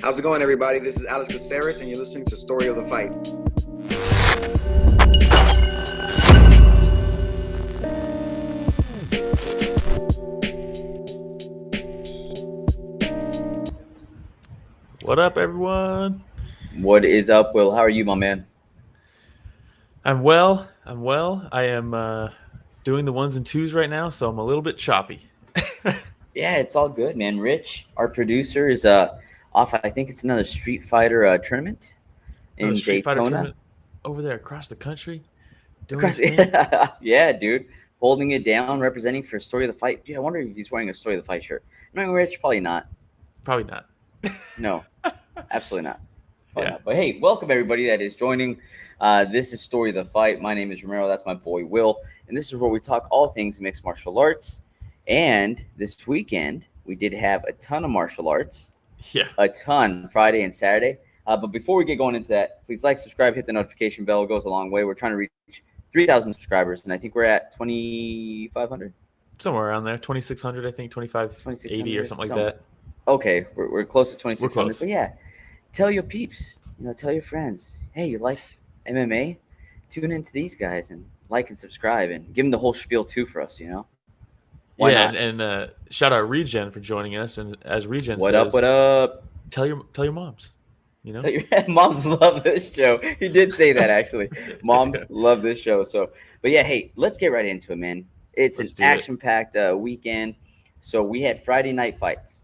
How's it going, everybody? This is Alex Caceres, and you're listening to Story of the Fight. What up, everyone? What is up, Will? How are you, my man? I'm well. I am doing the ones and twos right now, so I'm a little bit choppy. Yeah, it's all good, man. Rich, our producer, is off. I think it's another Street Fighter tournament in Street Fighter Daytona. tournament over there across the country. Doing his thing. Yeah, dude. Holding it down, representing for Story of the Fight. Dude, I wonder if he's wearing a Story of the Fight shirt. Knowing Rich, probably not. Probably not. No, absolutely not. Yeah. Not. But hey, welcome everybody that is joining. This is Story of the Fight. My name is Romero. That's my boy Will, and this is where we talk all things mixed martial arts. And this weekend we did have a ton of martial arts. Yeah, a ton Friday and Saturday. But before we get going into that, please like, subscribe, hit the notification bell. It goes a long way. We're trying to reach 3,000 subscribers, and I think we're at 2,500. somewhere around there, 2,600, I think, 2,580 or something like that. Okay, we're close to 2,600. Close. But yeah, tell your peeps, tell your friends, hey, you like MMA? Tune into these guys and like and subscribe and give them the whole spiel too for us, Why not? And shout out Regen for joining us. And as Regen What says, up? Tell your moms. Tell your moms love this show. He did say that actually. Moms love this show. So, but yeah, hey, let's get right into it, man. Let's an action-packed weekend. So we had Friday night fights.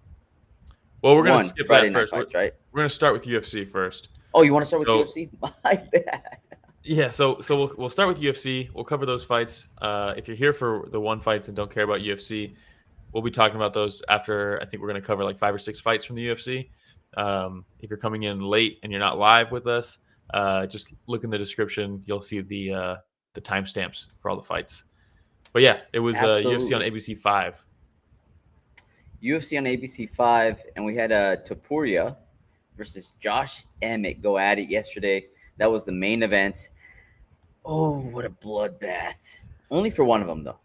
Well, we're gonna skip Friday that night first. fights, right? We're gonna start with UFC first. Oh, you want to start with UFC? My bad. Yeah, so we'll start with UFC. We'll cover those fights. If you're here for the one fights and don't care about UFC, we'll be talking about those after. I think we're going to cover like 5 or 6 fights from the UFC. If you're coming in late and you're not live with us, just look in the description. You'll see the timestamps for all the fights. But yeah, it was UFC on ABC 5. UFC on ABC 5, and we had Topuria versus Josh Emmett go at it yesterday. That was the main event. Oh, what a bloodbath. Only for one of them, though.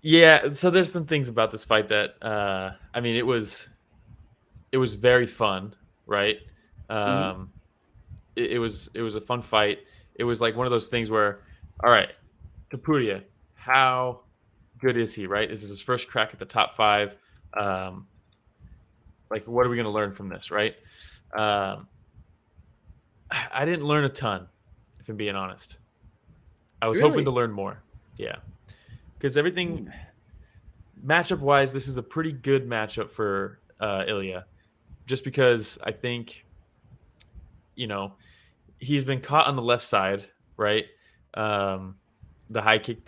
Yeah, so there's some things about this fight that, I mean, it was very fun, right? It was a fun fight. It was like one of those things where, all right, Topuria, how good is he, right? This is his first crack at the top 5. Like, what are we going to learn from this, right? I didn't learn a ton, if I'm being honest. I was hoping to learn more. Yeah. Because everything, matchup-wise, this is a pretty good matchup for Ilia. Just because I think, he's been caught on the left side, right? The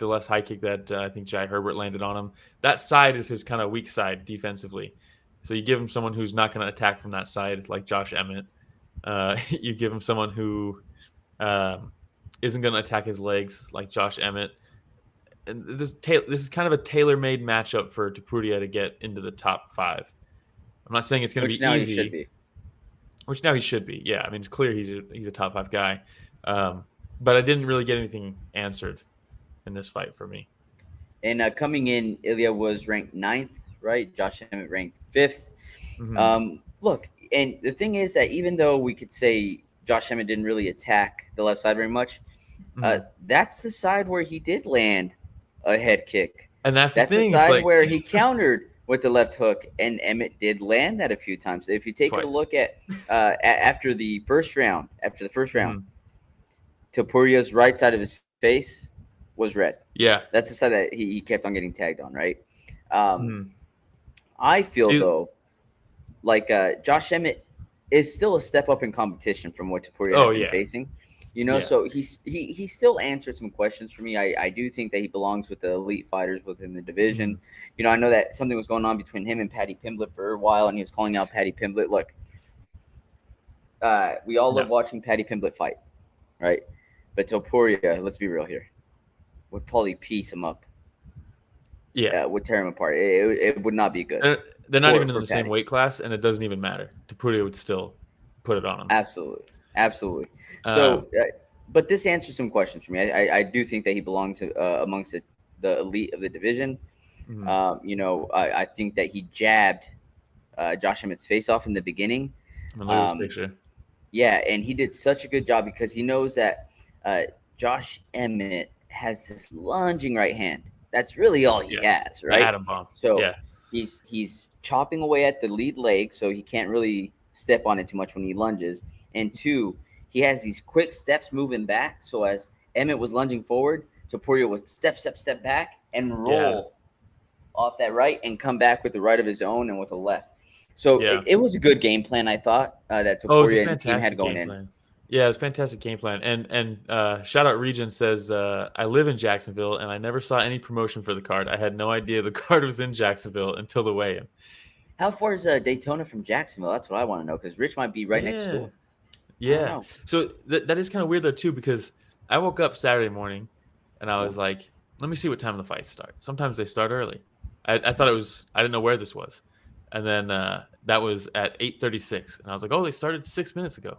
left high kick that I think Jai Herbert landed on him. That side is his kind of weak side defensively. So you give him someone who's not going to attack from that side, like Josh Emmett. You give him someone who isn't going to attack his legs, like Josh Emmett. And this is kind of a tailor-made matchup for Topuria to get into the top 5. I'm not saying it's going to be easy. He should be. Which now he should be. Yeah, I mean, it's clear he's a top 5 guy. But I didn't really get anything answered in this fight for me. And coming in, Ilia was ranked 9th, right? Josh Emmett ranked 5th. Mm-hmm. Look, and the thing is that even though we could say Josh Emmett didn't really attack the left side very much, that's the side where he did land a head kick. And that's the thing. The side where he countered with the left hook, and Emmett did land that a few times. If you take a look at after the first round, Topuria's right side of his face was red. Yeah. That's the side that he kept on getting tagged on, right? I feel, though, like Josh Emmett is still a step up in competition from what Topuria has been facing. So he still answered some questions for me. I do think that he belongs with the elite fighters within the division. I know that something was going on between him and Paddy Pimblett for a while, and he was calling out Paddy Pimblett. Look, we all love watching Paddy Pimblett fight, right? But Topuria, let's be real here, would probably piece him up. Yeah, would tear him apart. It would not be good. They're not even in the same weight class, and it doesn't even matter. Topuria would still put it on him. Absolutely. So, but this answers some questions for me. I do think that he belongs amongst the elite of the division. I think that he jabbed Josh Emmett's face off in the beginning. Look at this picture. Yeah, and he did such a good job because he knows that Josh Emmett has this lunging right hand. That's really all he has, right? The atom bomb. So he's chopping away at the lead leg, so he can't really step on it too much when he lunges. And 2, he has these quick steps moving back. So as Emmett was lunging forward, Topuria would step back and roll off that right and come back with the right of his own and with a left. So it was a good game plan, I thought, that Topuria and the team had going in. Yeah, it was a fantastic game plan. And shout out Region says, I live in Jacksonville, and I never saw any promotion for the card. I had no idea the card was in Jacksonville until the weigh-in. How far is Daytona from Jacksonville? That's what I want to know, because Rich might be right next door. Yeah. So that is kind of weird, though, too, because I woke up Saturday morning, and I was like, let me see what time the fights start. Sometimes they start early. I thought it was – I didn't know where this was. And then that was at 8:36. And I was like, oh, they started 6 minutes ago.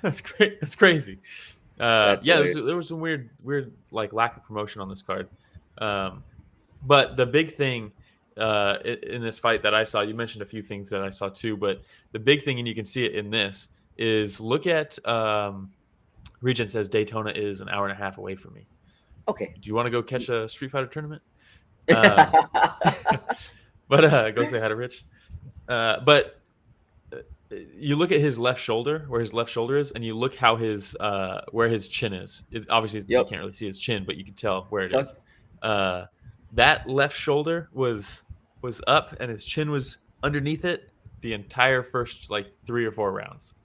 That's great. That's crazy. There was some weird like lack of promotion on this card. But the big thing in this fight that I saw, you mentioned a few things that I saw too, but the big thing, and you can see it in this, is look at Region says Daytona is an hour and a half away from me. Okay. Do you want to go catch a Street Fighter tournament? But go say hi to Rich. But you look at his left shoulder, where his left shoulder is, and you look how his where his chin is. Obviously, you can't really see his chin, but you can tell where it is. That left shoulder was up, and his chin was underneath it the entire first 3 or 4 rounds.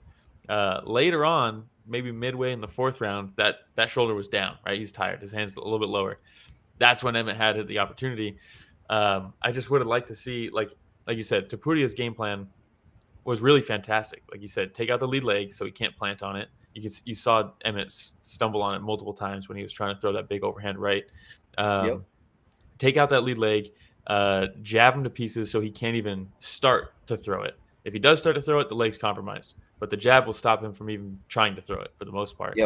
Later on, maybe midway in the 4th round, that shoulder was down. Right, he's tired. His hand's a little bit lower. That's when Emmett had the opportunity. I just would have liked to see, like you said, Topuria's game plan was really fantastic. Like you said, take out the lead leg so he can't plant on it. You saw Emmett stumble on it multiple times when he was trying to throw that big overhand right. Take out that lead leg, jab him to pieces so he can't even start to throw it. If he does start to throw it, the leg's compromised. But the jab will stop him from even trying to throw it for the most part.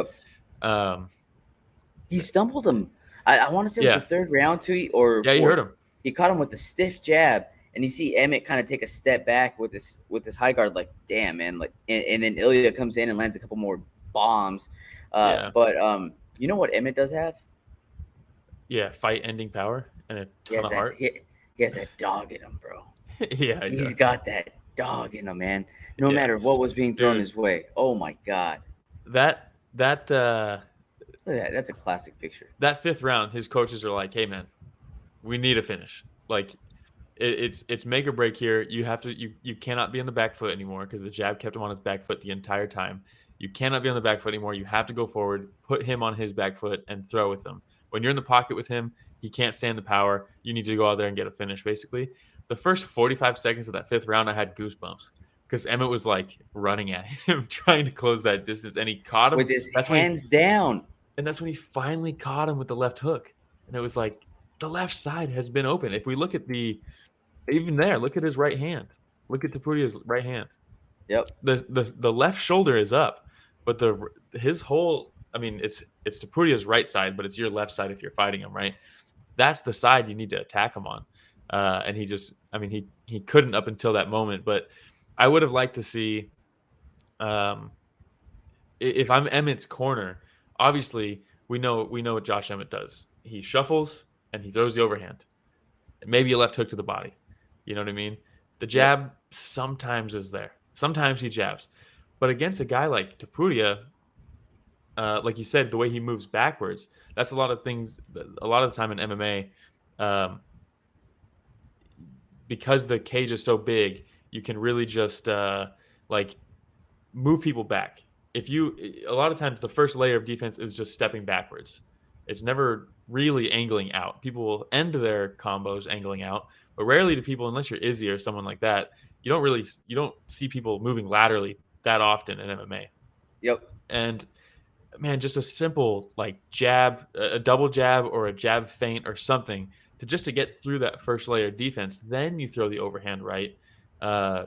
He stumbled him. I want to say it was the 3rd round too, you heard him. He caught him with the stiff jab. And you see Emmett kind of take a step back with this high guard, like, damn, man. And then Ilia comes in and lands a couple more bombs. But you know what Emmett does have? Yeah, fight-ending power and a ton of heart. He has that dog in him, bro. He's got that dog in him, man. No matter what was being thrown his way. Oh, my God. That look at that. That's a classic picture. That 5th round, his coaches are like, hey, man, we need a finish. Like, it's make or break here. You have to you cannot be on the back foot anymore because the jab kept him on his back foot the entire time. You cannot be on the back foot anymore. You have to go forward, put him on his back foot, and throw with him. When you're in the pocket with him, he can't stand the power. You need to go out there and get a finish, basically. The first 45 seconds of that 5th round, I had goosebumps because Emmett was running at him, trying to close that distance, and he caught him with his hands down. And that's when he finally caught him with the left hook. And it was like the left side has been open. If we look at even there, look at his right hand. Look at Topuria's right hand. Yep. The left shoulder is up, but his whole, I mean, it's Topuria's right side, but it's your left side if you're fighting him, right? That's the side you need to attack him on. And he couldn't up until that moment. But I would have liked to see, if I'm Emmett's corner, obviously we know what Josh Emmett does. He shuffles and he throws the overhand. Maybe a left hook to the body. You know what I mean? The jab sometimes is there. Sometimes he jabs. But against a guy like Topuria, like you said, the way he moves backwards, that's a lot of things. A lot of the time in MMA, because the cage is so big, you can really just move people back. A lot of times the first layer of defense is just stepping backwards. It's never really angling out. People will end their combos angling out, but rarely do people, unless you're Izzy or someone like that, you don't see people moving laterally that often in MMA. Yep. And man, just a simple jab, a double jab or a jab feint or something to get through that first layer of defense. Then you throw the overhand right,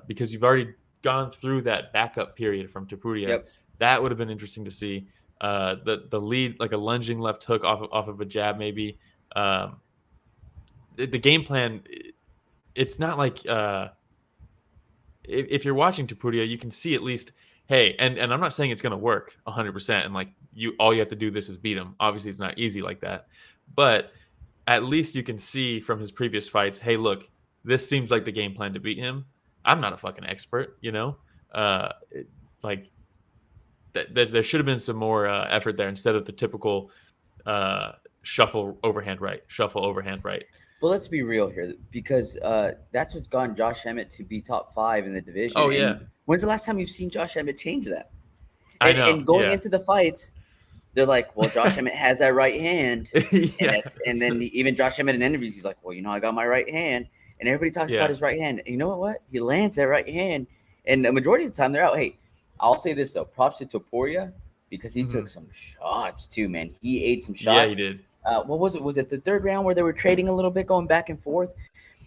because you've already gone through that backup period from Topuria. Yep. That would have been interesting to see. The lead, like a lunging left hook off of a jab, maybe. The game plan, it's not like if you're watching Topuria, you can see at least, hey, and I'm not saying it's going to work 100%, and like all you have to do this is beat him. Obviously, it's not easy like that, but at least you can see from his previous fights, hey, look, this seems like the game plan to beat him. I'm not a fucking expert, like there should have been some more effort there instead of the typical shuffle overhand right. Well, let's be real here, because that's what's gotten Josh Emmett to be top 5 in the division. Oh, yeah. And when's the last time you've seen Josh Emmett change that? I know. And going into the fights, they're like, well, Josh Emmett has that right hand. And then even Josh Emmett in interviews, he's like, well, I got my right hand. And everybody talks about his right hand. And you know what? He lands that right hand. And the majority of the time they're out. Hey, I'll say this, though. Props to Topuria, because he took some shots, too, man. He ate some shots. Yeah, he did. What was it? Was it the third round where they were trading a little bit, going back and forth?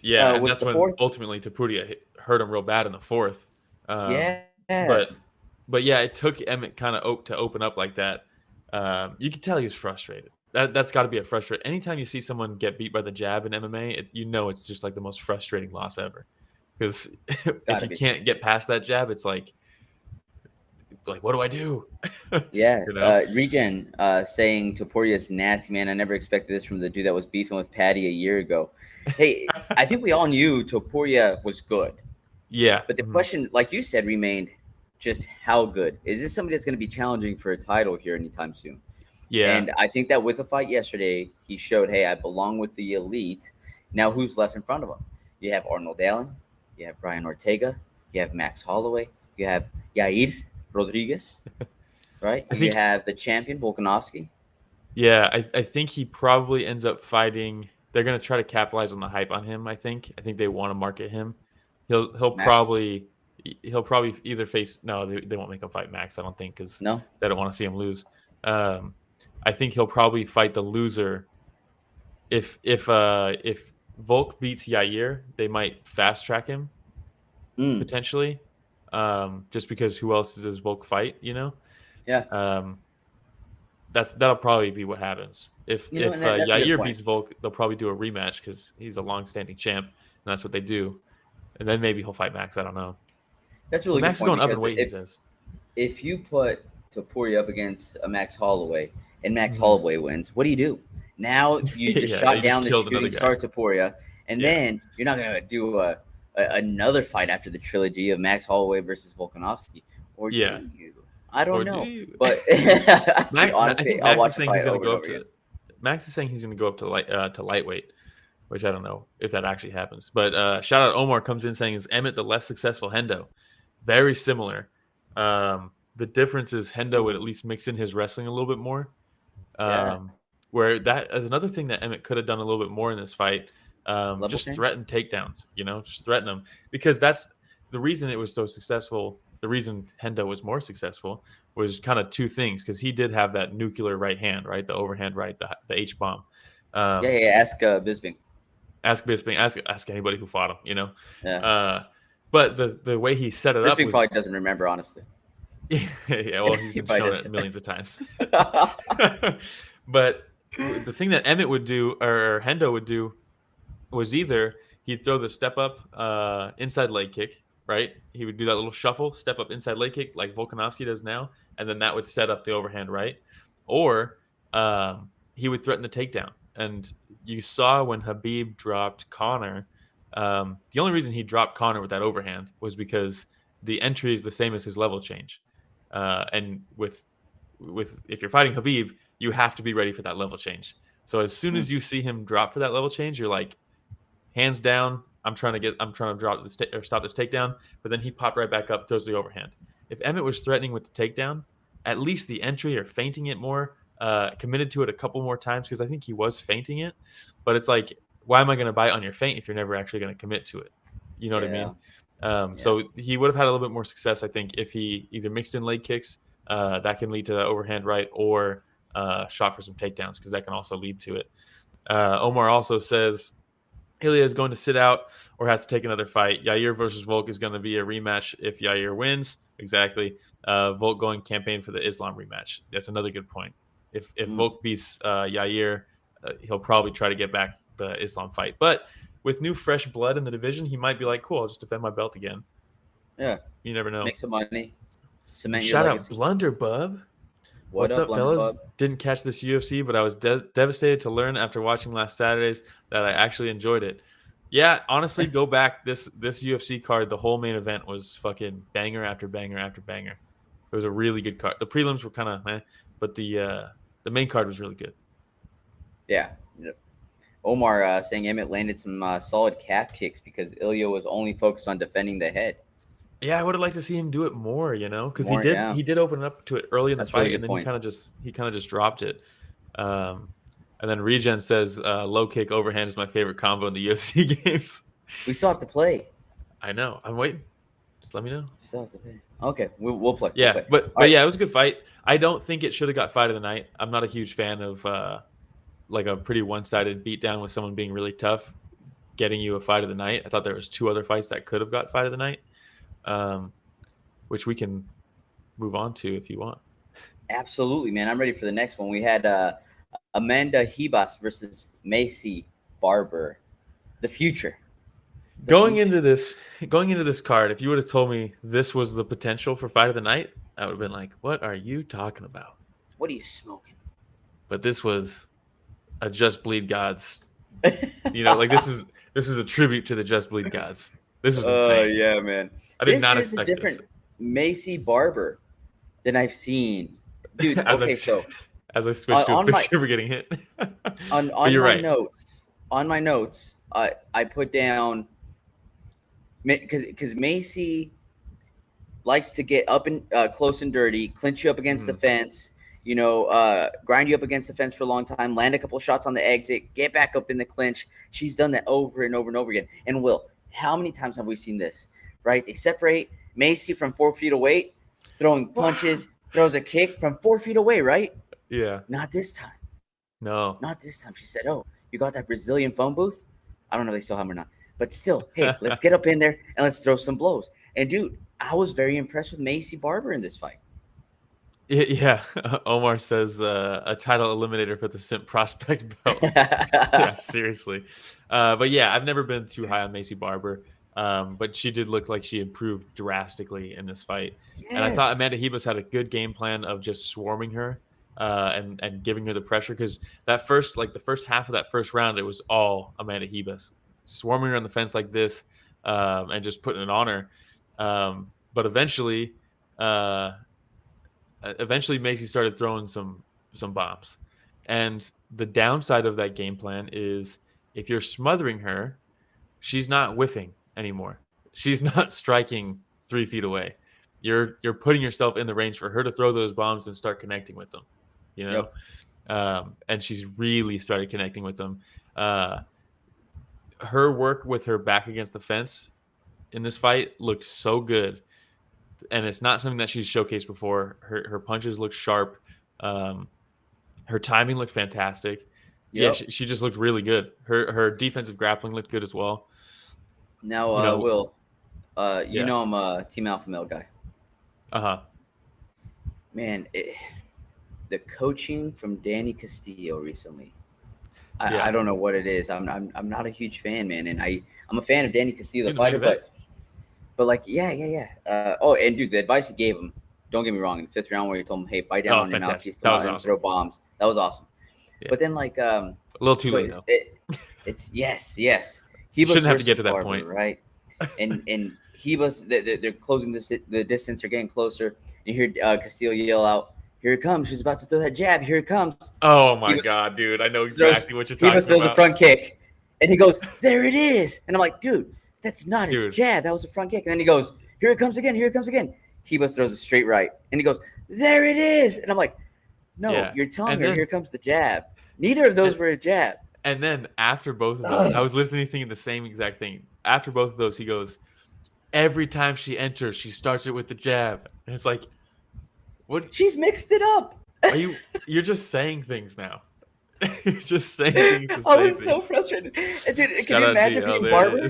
Yeah, and that's when ultimately Topuria hurt him real bad in the fourth. But yeah, it took Emmett kind of to open up like that. You could tell he was frustrated. That's got to be a frustrating. Anytime you see someone get beat by the jab in MMA, it's just like the most frustrating loss ever. Because if you can't get past that jab, it's like what do I do? Yeah. Regen saying Topuria's nasty, man. I never expected this from the dude that was beefing with Patty a year ago. Hey, I think we all knew Topuria was good. Yeah. But the question, like you said, remained just how good. Is this somebody that's going to be challenging for a title here anytime soon? Yeah. And I think that with the fight yesterday, he showed, hey, I belong with the elite. Now who's left in front of him? You have Arnold Allen. You have Brian Ortega. You have Max Holloway. You have Yair Rodriguez, right? You have the champion, Volkanovski. Yeah, I think he probably ends up fighting. They're going to try to capitalize on the hype on him, I think. I think they want to market him. He'll probably either face – no, they won't make him fight Max, I don't think, because they don't want to see him lose. I think he'll probably fight the loser. If Volk beats Yair, they might fast-track him, potentially. Just because who else does Volk fight, Yeah. That'll probably be what happens. If Yair beats Volk, they'll probably do a rematch because he's a long-standing champ, and that's what they do. And then maybe he'll fight Max. I don't know. That's really Max good point, going up in weight. He says. If you put Topuria up against a Max Holloway and Max Holloway wins, what do? Now you just shot down the shooting star Topuria, and then you're not gonna do another fight after the trilogy of Max Holloway versus Volkanovski, or do you? I don't know, but honestly, I'll watch the fight over and over again. Max is saying he's going to go up to lightweight, which I don't know if that actually happens. But shout out Omar comes in saying, is Emmett the less successful Hendo? Very similar. The difference is Hendo would at least mix in his wrestling a little bit more. Where that is another thing that Emmett could have done a little bit more in this fight. Just threaten takedowns, just threaten them, because that's the reason it was so successful. The reason Hendo was more successful was kind of two things, because he did have that nuclear right hand, right? The overhand right, the H-bomb. Ask Bisping. Ask Bisping. Ask anybody who fought him, But the way he set it up, Bisping probably doesn't remember, honestly. Yeah, well, he's been shown it millions of times. But the thing that Emmett would do, or Hendo would do, was either he'd throw the step up inside leg kick, right? He would do that little shuffle, step up inside leg kick like Volkanovski does now, and then that would set up the overhand right. Or he would threaten the takedown. And you saw when Khabib dropped Conor, the only reason he dropped Conor with that overhand was because the entry is the same as his level change. And with if you're fighting Khabib, you have to be ready for that level change. So as soon as you see him drop for that level change, you're like, hands down, I'm trying to drop this or stop this takedown. But then he popped right back up, throws the overhand. If Emmett was threatening with the takedown, at least the entry or feinting it more, committed to it a couple more times, because I think he was feinting it. But it's like, why am I going to bite on your feint if you're never actually going to commit to it? You know what I mean? So he would have had a little bit more success, I think, if he either mixed in leg kicks that can lead to the overhand right, or shot for some takedowns, because that can also lead to it. Omar also says Ilia is going to sit out or has to take another fight. Yair versus Volk is going to be a rematch if Yair wins. Exactly. Volk going campaign for the Islam rematch. That's another good point. If Volk beats Yair, he'll probably try to get back the Islam fight. But with new fresh blood in the division, he might be like, cool, I'll just defend my belt again. Yeah. You never know. Make some money. Cement your Shout out legacy. Blunderbub. What's up, fellas? Didn't catch this UFC, but I was devastated to learn after watching last Saturday's that I actually enjoyed it. Yeah, honestly, go back. This UFC card, the whole main event was fucking banger after banger after banger. It was a really good card. The prelims were kind of but the main card was really good. Yeah. Omar saying Emmett landed some solid calf kicks because Ilia was only focused on defending the head. Yeah, I would have liked to see him do it more, because he did open up to it early in the fight, really and then he kind of just dropped it. And then Regen says low kick overhand is my favorite combo in the UFC games. We still have to play. I know. I'm waiting. Just let me know. Still have to play. Okay, we'll play. Yeah, we'll play. but yeah, it was a good fight. I don't think it should have got fight of the night. I'm not a huge fan of like a pretty one-sided beatdown with someone being really tough, getting you a fight of the night. I thought there was 2 other fights that could have got fight of the night. Which we can move on to if you want. Absolutely, man. I'm ready for the next one. We had Amanda Ribas versus Maycee Barber. The future. Going into this card, if you would have told me this was the potential for fight of the night, I would have been like, "What are you talking about? What are you smoking?" But this was a Just Bleed Gods. Like this is a tribute to the Just Bleed Gods. This was insane. Oh yeah, man. I did not expect this. This is a different Maycee Barber than I've seen. Dude, as I switched to a picture for getting hit. on my notes, I put down because Maycee likes to get up and close and dirty, clinch you up against the fence, grind you up against the fence for a long time, land a couple shots on the exit, get back up in the clinch. She's done that over and over and over again. And how many times have we seen this? Right? They separate Maycee from 4 feet away, throwing punches, throws a kick from 4 feet away, right? Yeah. Not this time. No. Not this time. She said, "Oh, you got that Brazilian phone booth?" I don't know if they still have them or not. But still, hey, let's get up in there and let's throw some blows. And, dude, I was very impressed with Maycee Barber in this fight. Yeah. Omar says a title eliminator for the Simp Prospect belt. Yeah, seriously. But, yeah, I've never been too high on Maycee Barber. But she did look like she improved drastically in this fight. Yes. And I thought Amanda Ribas had a good game plan of just swarming her and giving her the pressure, because the first half of that first round, it was all Amanda Ribas swarming her on the fence like this and just putting it on her. But eventually Maycee started throwing some bombs. And the downside of that game plan is if you're smothering her, she's not whiffing anymore. She's not striking 3 feet away. You're putting yourself in the range for her to throw those bombs and start connecting with them, Yep. And she's really started connecting with them. Her work with her back against the fence in this fight looked so good, and it's not something that she's showcased before. Her punches looked sharp. Her timing looked fantastic. Yep. Yeah, she just looked really good. Her defensive grappling looked good as well. Now, Will, I'm a Team Alpha Male guy. Man, the coaching from Danny Castillo recently, I don't know what it is. I'm not a huge fan, man, and I'm a fan of Danny Castillo, the fighter, but yeah. And dude, the advice he gave him, don't get me wrong, in the 5th round where he told him, "Hey, bite down on your mouthpiece, come out and throw bombs," that was awesome. Yeah. But then a little too late though. It's yes. He shouldn't have to get to that Barber, point, right? And he was they're closing the distance. They're getting closer. You hear Castillo yell out, "Here it comes! She's about to throw that jab. Here it comes!" Oh my god, dude! I know exactly what you're talking about. He throws a front kick, and he goes, "There it is!" And I'm like, "Dude, that's not a jab. That was a front kick." And then he goes, "Here it comes again! Here it comes again!" Ribas throws a straight right, and he goes, "There it is!" And I'm like, "No, you're telling her here comes the jab." Neither of those were a jab. And then after both of those, I was listening, thinking the same exact thing. After both of those, he goes, "Every time she enters, she starts it with the jab." And it's like, what? She's mixed it up. You're just saying things now. You're just saying things to say I was so frustrated. Dude, can you imagine being Barber?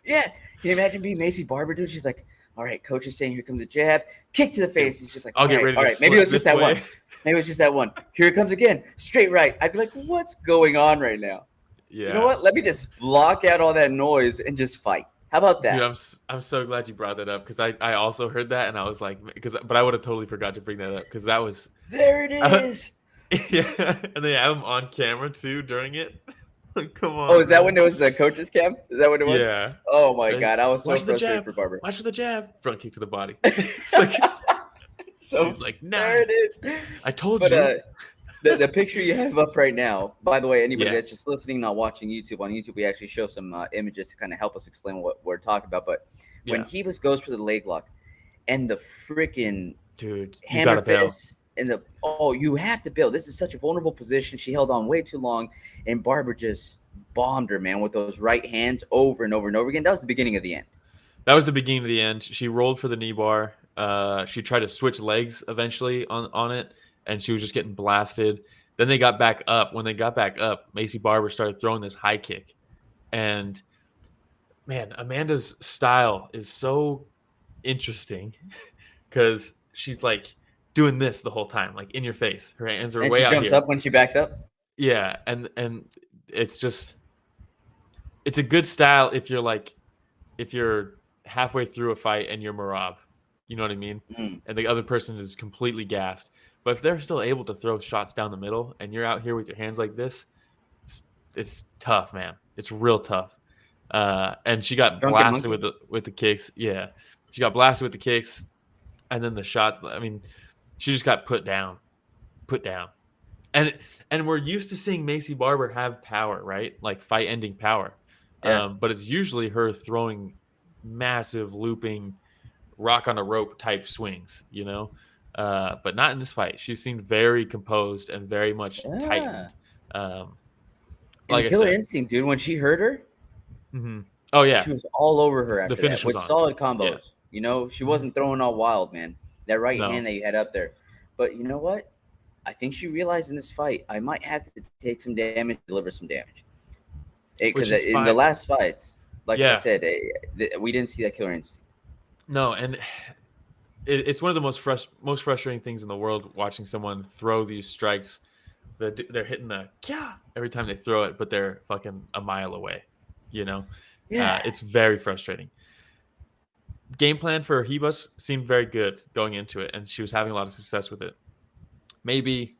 Yeah. Can you imagine being Maycee Barber, dude? She's like, "All right, coach is saying here comes a jab. Kick to the face." He's just like, I'll get ready to right. Maybe it was just that one. Maybe it was just that one. Here it comes again. Straight right. I'd be like, what's going on right now? Yeah. You know what? Let me just block out all that noise and just fight. How about that? Dude, I'm so glad you brought that up because I also heard that and I was like, but I would have totally forgot to bring that up because that was There it is. Yeah, and they have him on camera too during it. Like, come on. Oh, is that when it was the coach's cam? Is that what it was? Yeah. Oh my God, I was so Watch the frustrated jab. for Barber. Watch for the jab. Front kick to the body. It's like, So he's like, nah. there it is. I told But you. the picture you have up right now, by the way, anybody Yeah. that's just listening, not watching YouTube, on YouTube we actually show some images to kind of help us explain what we're talking about. But when Ribas goes for the leg lock and the freaking Dude, you hammer gotta bail. fist and you have to bail. This is such a vulnerable position. She held on way too long, and Barber just bombed her, man, with those right hands over and over and over again. That was the beginning of the end. That was the beginning of the end. She rolled for the knee bar. She tried to switch legs eventually on it, and she was just getting blasted. Then they got back up. When they got back up, Maycee Barber started throwing this high kick. And, man, Amanda's style is so interesting because she's, like, doing this the whole time, like, in your face. Her hands are way out here. And she jumps up when she backs up? Yeah, and it's just – it's a good style if you're halfway through a fight and you're Marab. You know what I mean? Mm. And the other person is completely gassed. But if they're still able to throw shots down the middle and you're out here with your hands like this, it's tough, man. It's real tough. And she got blasted with the kicks. Yeah. She got blasted with the kicks and then the shots. I mean, she just got put down. And we're used to seeing Maycee Barber have power, right? Like fight-ending power. Yeah. But it's usually her throwing massive looping rock on a rope type swings, you know? But not in this fight. She seemed very composed and very much tightened. Like Killer Instinct, dude, when she hurt her, oh yeah, she was all over her after the finish that with solid combos. Yeah. You know, she wasn't throwing all wild, man. That right hand that you had up there. But you know what? I think she realized in this fight, I might have to take some damage, deliver some damage. Because in the last fights, like I said, we didn't see that Killer Instinct. No, and it's one of the most frustrating things in the world watching someone throw these strikes. They're hitting the kya every time they throw it, but they're fucking a mile away. You know, it's very frustrating. Game plan for Ribas seemed very good going into it, and she was having a lot of success with it. Maybe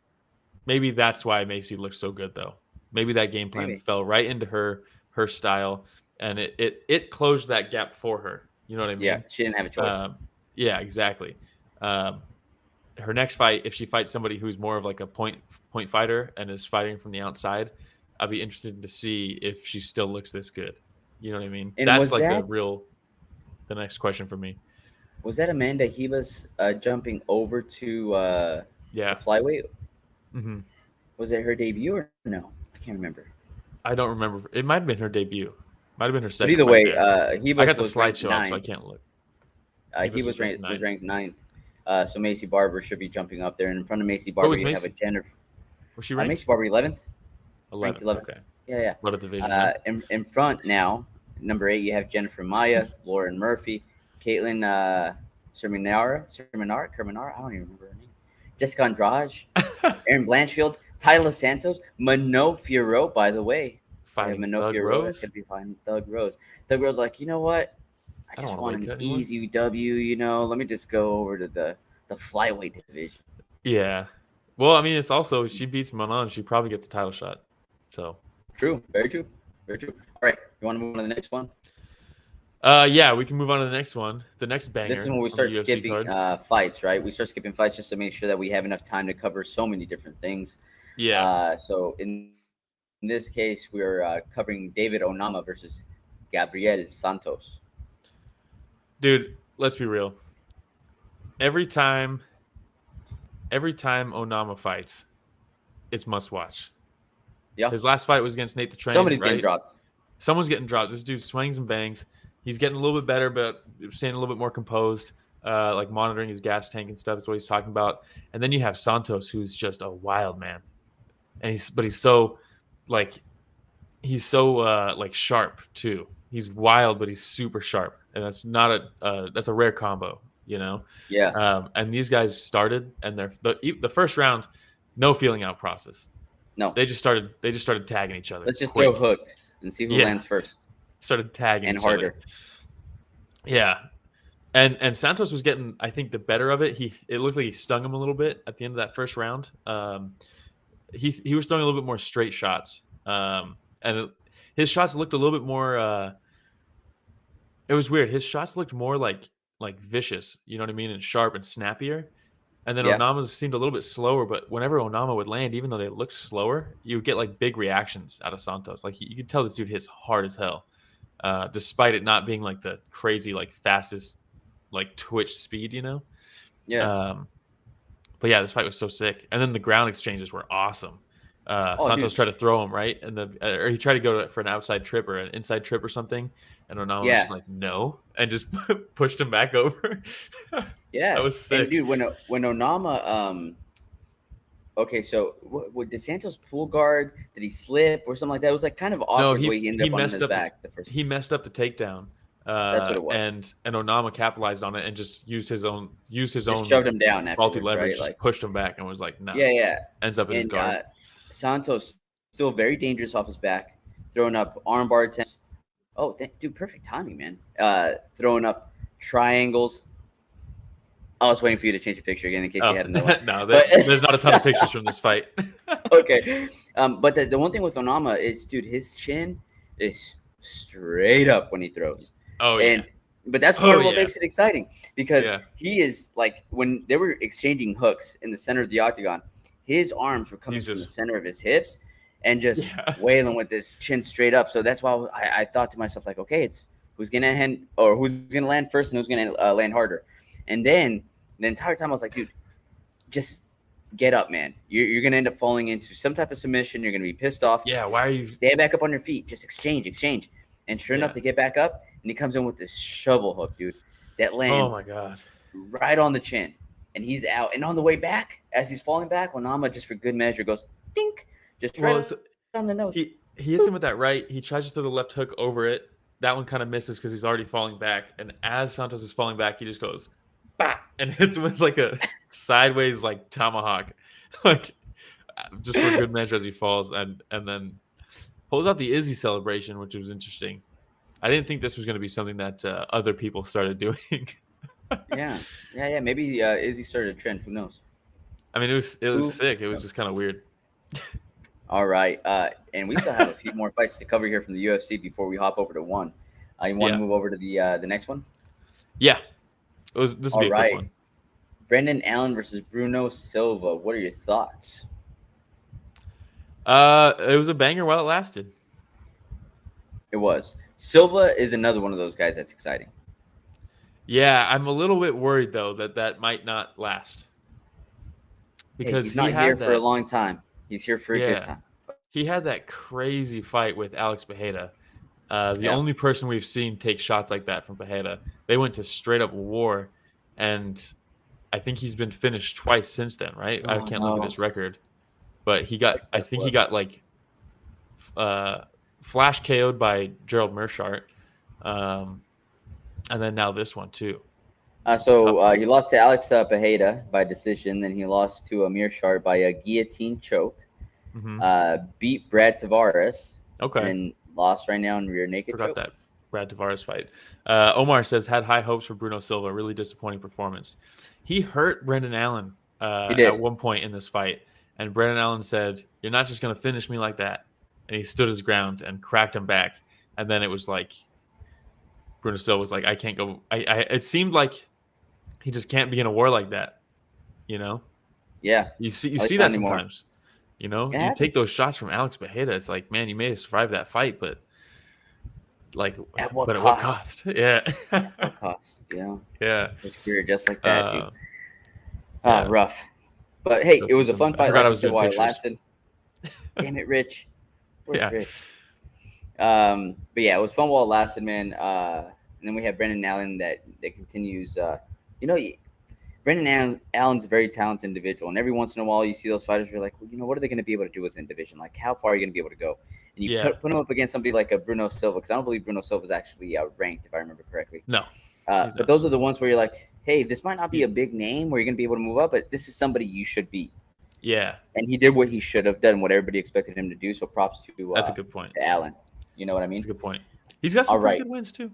that's why Maycee looked so good, though. Maybe that game plan fell right into her style, and it closed that gap for her. You know what I mean? Yeah, she didn't have a choice. Yeah, exactly. Her next fight, if she fights somebody who's more of like a point fighter and is fighting from the outside, I'd be interested to see if she still looks this good. You know what I mean? And that's like the next question for me. Was that Amanda Ribas jumping over to flyweight? Mm-hmm. Was it her debut or no? I can't remember. I don't remember. It might have been her debut. Might have been her second. But either way, Ribas I got the slideshow up, so I can't look. He was ranked ninth. So Maycee Barber should be jumping up there. And in front of Maycee Barber, you have a Jennifer. Was she ranked? Maycee Barber 11th. 11th. Okay. Yeah. What a division. In front now, number 8, you have Jennifer Maya, Lauren Murphy, Caitlin Serminara. I don't even remember her name. Jessica Andrade, Erin Blanchfield, Tyler Santos, Mano Fiorot, by the way. Fighting Mano Fiorot. That's going to be fighting Thug Rose. Thug Rose like, you know what? I just want an easy W, you know. Let me just go over to the flyweight division. Yeah. Well, I mean, it's also, she beats Manon, she probably gets a title shot. So true. Very true. All right. You want to move on to the next one? Yeah, we can move on to the next one. The next banger. This is when we start skipping fights, right? We start skipping fights just to make sure that we have enough time to cover so many different things. Yeah. So in this case, we're covering David Onama versus Gabriel Santos. Dude, let's be real. Every time Onama fights, it's must watch. Yeah. His last fight was against Nate the Train. Somebody's getting dropped. Someone's getting dropped. This dude swings and bangs. He's getting a little bit better, but staying a little bit more composed, like monitoring his gas tank and stuff is what he's talking about. And then you have Santos, who's just a wild man. And he's so sharp too. He's wild, but he's super sharp. And that's that's a rare combo, you know? Yeah. And these guys started, and the first round, no feeling out process. No. They just started tagging each other. Let's just throw hooks and see who lands first. Started tagging and each harder. Other. Yeah. And Santos was getting, I think, the better of it. It looked like he stung him a little bit at the end of that first round. He was throwing a little bit more straight shots, his shots looked a little bit more. It was weird. His shots looked more like vicious, you know what I mean, and sharp and snappier. And then Yeah. Onama's seemed a little bit slower, but whenever Onama would land, even though they looked slower, you would get like big reactions out of Santos. Like you could tell this dude hits hard as hell, despite it not being like the crazy, like fastest, like twitch speed, you know. Yeah. But yeah, this fight was so sick, and then the ground exchanges were awesome. Santos Dude. tried to throw him right, and or he tried to go for an outside trip or an inside trip or something, and Onama was just like no, and just pushed him back over. Yeah, that was sick. And dude, when Onama, okay, so what did Santos pull guard? Did he slip or something like that? It was like kind of awkward the way he ended up on his back. He messed up the takedown. That's what it was. And Onama capitalized on it and just used his own shoved him down. Faulty leverage, right? just like, pushed him back and was like, no. Yeah. Ends up in his guard. Santos still very dangerous off his back, throwing up armbar attempts. Oh, dude, perfect timing, man. Throwing up triangles. I was waiting for you to change your picture again in case you had another one. No, there's not a ton of pictures from this fight. Okay. But the one thing with Onama is, dude, his chin is straight up when he throws. Oh, yeah. But that's part of what makes it exciting, because he is like, when they were exchanging hooks in the center of the octagon, his arms were coming from the center of his hips and just wailing with this chin straight up. So that's why I thought to myself, like, okay, it's who's gonna land first and who's gonna land harder. And then the entire time I was like, dude, just get up, man. You're gonna end up falling into some type of submission. You're gonna be pissed off. Yeah, why are you stay back up on your feet? Just exchange. And sure enough, they get back up, and he comes in with this shovel hook, dude, that lands oh my god, right on the chin, and he's out. And on the way back, as he's falling back, Onama, just for good measure, goes dink, just right on the nose. He hits him with that right. He tries to throw the left hook over it. That one kind of misses because he's already falling back. And as Santos is falling back, he just goes, bah, and hits him with like a sideways like tomahawk, like just for good measure as he falls, and then pulls out the Izzy celebration, which was interesting. I didn't think this was going to be something that other people started doing. yeah. Maybe Izzy started a trend. Who knows? I mean, it was sick. It was just kind of weird. All right, and we still have a few more fights to cover here from the UFC before we hop over to one. You want to move over to the next one? Yeah. This will be a quick one. Brendan Allen versus Bruno Silva. What are your thoughts? It was a banger while it lasted. It was. Silva is another one of those guys that's exciting. Yeah, I'm a little bit worried though that might not last. Because he's not here for a long time. He's here for a good time. He had that crazy fight with Alex Pereira. The only person we've seen take shots like that from Pereira. They went to straight up war, and I think he's been finished twice since then, right? I can't look at his record. But he got like flash KO'd by Gerald Meerschaert. And then now this one too. So he lost to Alex Pereira by decision. Then he lost to Meerschaert by a guillotine choke. Mm-hmm. Beat Brad Tavares. Okay. And lost right now in rear naked choke. Forgot that Brad Tavares fight. Omar says, had high hopes for Bruno Silva. Really disappointing performance. He hurt Brendan Allen at one point in this fight. And Brendan Allen said, you're not just going to finish me like that. And he stood his ground and cracked him back. And then it was like, Bruno Silva was like, I can't go. It seemed like he just can't be in a war like that, you know? Yeah. You see that sometimes, you know? You take those shots from Alex Pereira. It's like, man, you may have survived that fight, but like, at what cost? Yeah. At what cost? You know? Yeah. His career just like that, dude. Rough. But hey, it was a fun fight. I forgot I was doing pictures. It lasted. Damn it, Rich. Where's Rich? But yeah, it was fun while it lasted, man. And then we have Brendan Allen that continues. Brendan Allen's a very talented individual, and every once in a while you see those fighters. You're like, well, what are they going to be able to do within division? Like, how far are you going to be able to go? And you put him up against somebody like a Bruno Silva, because I don't believe Bruno Silva is actually ranked, if I remember correctly. No. But those are the ones where you're like, hey, this might not be a big name where you're going to be able to move up, but this is somebody you should beat. Yeah. And he did what he should have done, what everybody expected him to do. So props to that's a good point. To Allen. You know what I mean? That's a good point. He's got some pretty good wins too.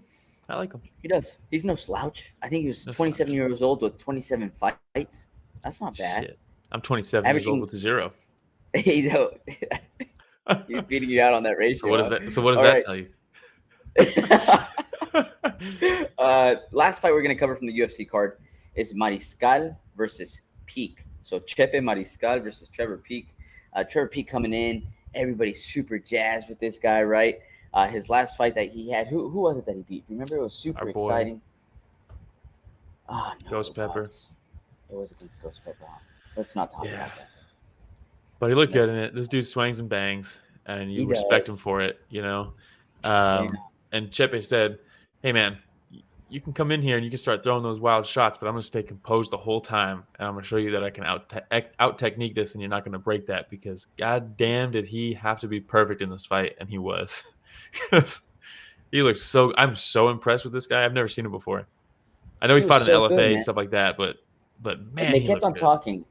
I like him. He does. He's no slouch. I think he was 27 years old with 27 fights. That's not bad. Shit. I'm 27 years old with 0. He's beating you out on that ratio. So what does that? So what does that tell you? Last fight we're gonna cover from the UFC card is Mariscal versus Peak. So Chepe Mariscal versus Trevor Peak. Trevor Peak coming in. Everybody's super jazzed with this guy, right? His last fight that he had, who was it that he beat? Remember, it was super exciting. No, Ghost Pepper. It was against Ghost Pepper. Let's not talk about that. But he looked good in it. This dude swangs and bangs, and you respect him for it, you know? And Chepe said, hey, man, you can come in here and you can start throwing those wild shots, but I'm going to stay composed the whole time, and I'm going to show you that I can out-technique this, and you're not going to break that, because goddamn did he have to be perfect in this fight, and he was. He looked so – I'm so impressed with this guy. I've never seen him before. I know he fought in LFA and stuff like that, but man, they kept on talking.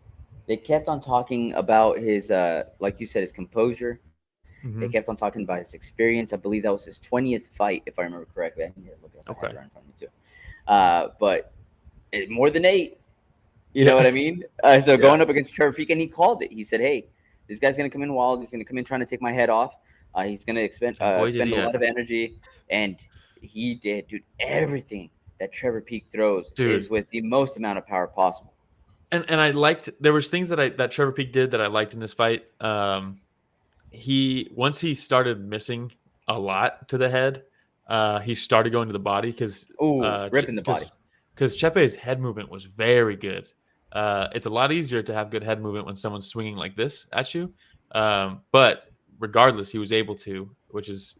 They kept on talking about his, like you said, his composure. Mm-hmm. They kept on talking about his experience. I believe that was his 20th fight, if I remember correctly. I can look it up right in front of me too. But more than 8. You know what I mean? So going up against Trevor Peak, and he called it. He said, "Hey, this guy's gonna come in wild. He's gonna come in trying to take my head off. He's gonna expend a lot of energy." And he did, dude. Everything that Trevor Peak throws is with the most amount of power possible. And I liked, there was things that Trevor Peak did that I liked in this fight. Once he started missing a lot to the head, he started going to the body because ripping the body. Because Chepe's head movement was very good. It's a lot easier to have good head movement when someone's swinging like this at you. But regardless, he was able to, which is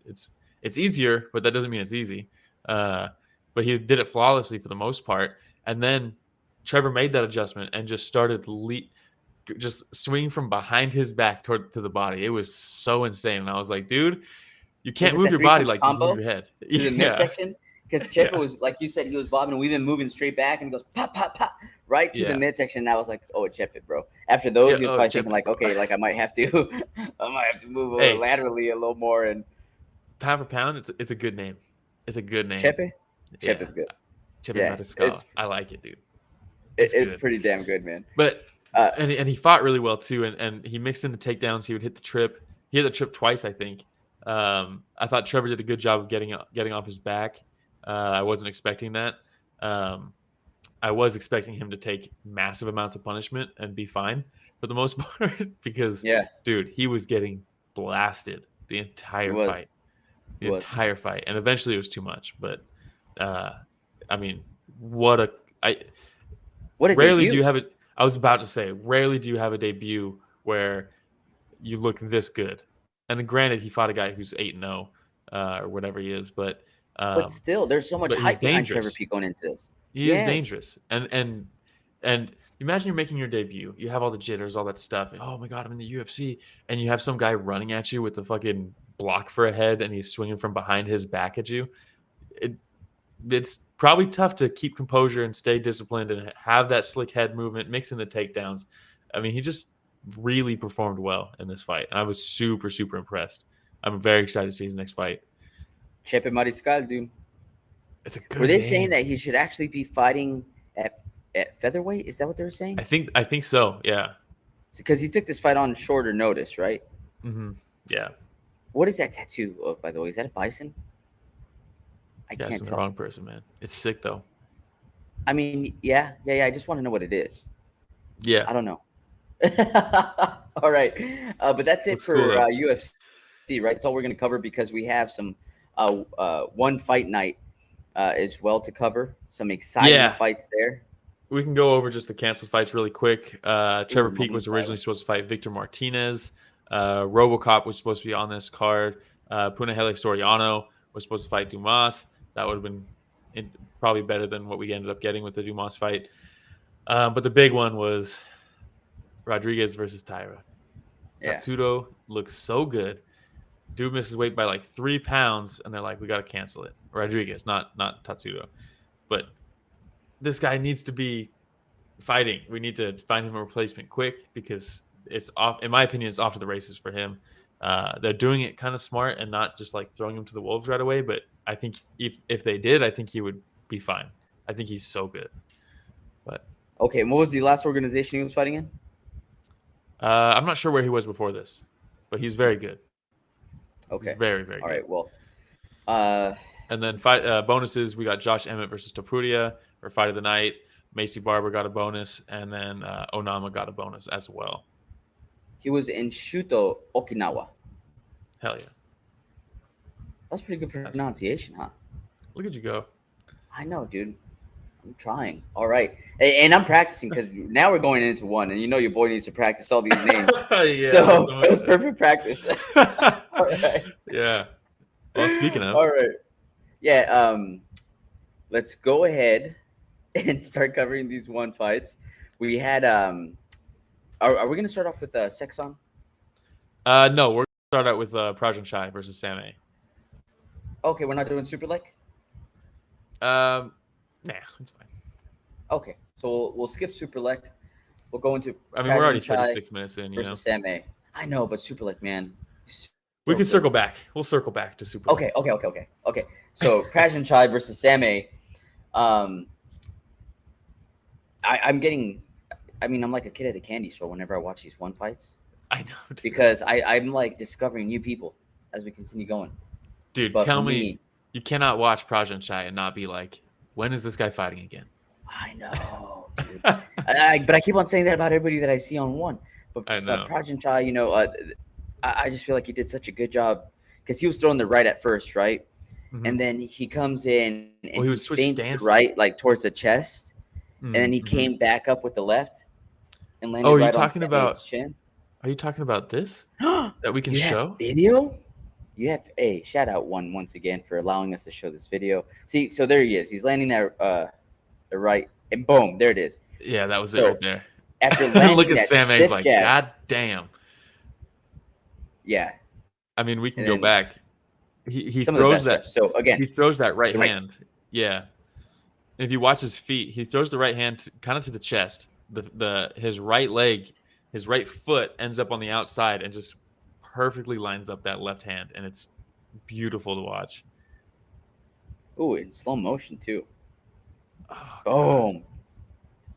it's easier, but that doesn't mean it's easy. But he did it flawlessly for the most part, and then Trevor made that adjustment and just started just swinging from behind his back to the body. It was so insane. And I was like, dude, you can't move your body like you move your head. To the midsection? Because Chepe was, like you said, he was bobbing and weaving, moving straight back, and he goes, pop, pop, pop, right to the midsection. And I was like, oh, Chepe, bro. After those, he was probably thinking, like, okay, like I might have to move laterally a little more. And pound for pound, it's a good name. It's a good name. Chepe? Chepe's good. Chepe Mariscal. I like it, dude. It's pretty damn good, man. But and he fought really well too, and he mixed in the takedowns. He would hit the trip. He hit the trip twice, I think. I thought Trevor did a good job of getting off his back. I wasn't expecting that. I was expecting him to take massive amounts of punishment and be fine for the most part because, dude, he was getting blasted the entire fight. Entire fight. And eventually it was too much. But, I mean, rarely do you have it. I was about to say, rarely do you have a debut where you look this good. And granted, he fought a guy who's 8-0 or whatever he is, but still, there's so much hype behind Trevor Peak going into this. He is dangerous, and imagine you're making your debut. You have all the jitters, all that stuff. And, oh my god, I'm in the UFC, and you have some guy running at you with the fucking block for a head, and he's swinging from behind his back at you. It's probably tough to keep composure and stay disciplined and have that slick head movement, mixing the takedowns. I mean, he just really performed well in this fight, and I was super, super impressed. I'm very excited to see his next fight. Chepe Mariscal, dude. It's a good Were they name. saying that he should actually be fighting at featherweight? Is that what they were saying? I think so, yeah. Because he took this fight on shorter notice, right? Mm-hmm. Yeah. What is that tattoo, by the way? Is that a bison? I can't tell. The wrong person, man. It's sick, though. I mean, yeah. I just want to know what it is. Yeah. I don't know. All right. But that's it for UFC, right? That's all we're going to cover because we have some one fight night as well to cover. Some exciting fights there. We can go over just the canceled fights really quick. Trevor Peak was originally supposed to fight Victor Martinez. RoboCop was supposed to be on this card. Punahele Soriano was supposed to fight Dumas. That would have been probably better than what we ended up getting with the Dumas fight. But the big one was Rodriguez versus Taira. Tatsudo looks so good. Dude misses weight by like 3 pounds, and they're like, we got to cancel it. Rodriguez, not Tatsudo. But this guy needs to be fighting. We need to find him a replacement quick because it's off. In my opinion, it's off to the races for him. They're doing it kind of smart and not just like throwing him to the wolves right away. But I think if they did, I think he would be fine. I think he's so good. But okay, and what was the last organization he was fighting in? I'm not sure where he was before this, but he's very good. Okay, he's very, very all good. right. Well, and then bonuses. We got Josh Emmett versus Topuria for fight of the night. Maycee Barber got a bonus, and then Onama got a bonus as well. He was in Shuto, Okinawa. Hell yeah. That's pretty good pronunciation, huh? Look at you go. I know, dude. I'm trying. All right. And I'm practicing because now we're going into one, and you know your boy needs to practice all these names. Yeah, so it was perfect practice. All right. Yeah. Well, speaking of. All right. Yeah. Let's go ahead and start covering these one fights. We had Are we going to start off with Seksan? No, we're going to start out with Prajanchai versus Sammy. Okay, we're not doing Super Leg? Nah, it's fine. Okay, so we'll skip Super Leg. We'll go into we're already 36 minutes in, versus Sammy. I know, but Super Leg, man. We can circle back. We'll circle back to Super Leg. Okay. So Prajanchai versus Sammy. I'm like a kid at a candy store whenever I watch these one fights. I know, dude. Because I'm like discovering new people as we continue going. Dude, but tell me, you cannot watch Prajanchai and not be like, when is this guy fighting again? I know, dude. But I keep on saying that about everybody that I see on one. But I know. Prajanchai, I just feel like he did such a good job because he was throwing the right at first, right? Mm-hmm. And then he comes in and he feints the right, like towards the chest. Mm-hmm. And then he came back up with the left and landed right on Sammy's chin. Are you talking about this that we can show? Video? You have shout out once again for allowing us to show this video. See, so there he is. He's landing that the right, and boom, there it is. Yeah, that was it right there. After landing look at Sam, he's like, God damn. Yeah. I mean, we can go back. He throws that. So again, he throws that right hand. Yeah. And if you watch his feet, he throws the right hand kind of to the chest. His right leg, his right foot ends up on the outside and just perfectly lines up that left hand, and it's beautiful to watch. Oh, in slow motion too. Oh, boom. God.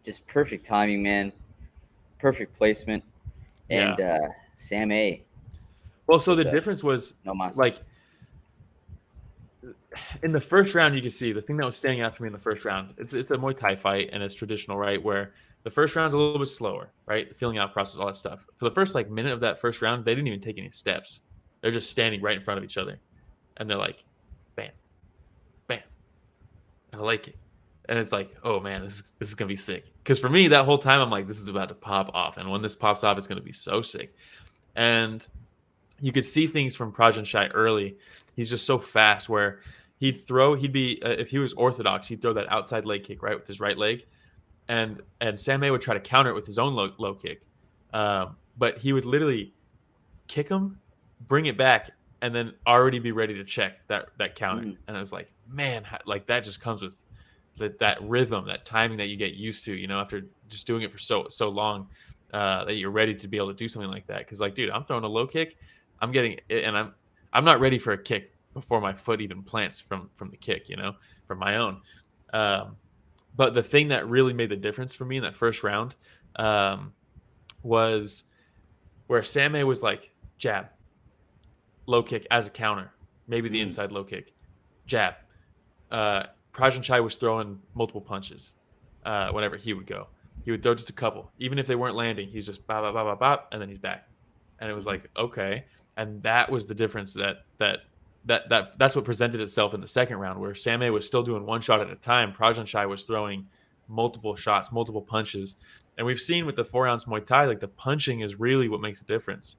Just perfect timing, man. Perfect placement. And Sam A. Well, so the difference was like in the first round, you could see the thing that was standing out for me in the first round. It's a Muay Thai fight, and it's traditional, right? Where the first round's a little bit slower, right? The feeling out process, all that stuff. For the first minute of that first round, they didn't even take any steps. They're just standing right in front of each other, and they're like, bam, bam. I like it, and it's like, oh man, this is gonna be sick. Because for me, that whole time, I'm like, this is about to pop off, and when this pops off, it's gonna be so sick. And you could see things from Prajanchai early. He's just so fast where he'd be if he was orthodox, he'd throw that outside leg kick, right, with his right leg. And Sam A would try to counter it with his own low kick. But he would literally kick him, bring it back, and then already be ready to check that counter. Mm-hmm. And I was like, man, like that just comes with that rhythm, that timing that you get used to, after just doing it for so long, that you're ready to be able to do something like that. Because, like, dude, I'm throwing a low kick. I'm getting it, and I'm not ready for a kick before my foot even plants from the kick, from my own. But the thing that really made the difference for me in that first round was where Sam A was like, jab, low kick as a counter, maybe the inside low kick, jab. Prajanchai was throwing multiple punches whenever he would go. He would throw just a couple. Even if they weren't landing, he's just bop, bop, bop, bop, bop, and then he's back. And it was like, okay. And that was the difference that's what presented itself in the second round, where Sam A was still doing one shot at a time. Prajanchai was throwing multiple shots, multiple punches. And we've seen with the 4-ounce Muay Thai, like the punching is really what makes a difference.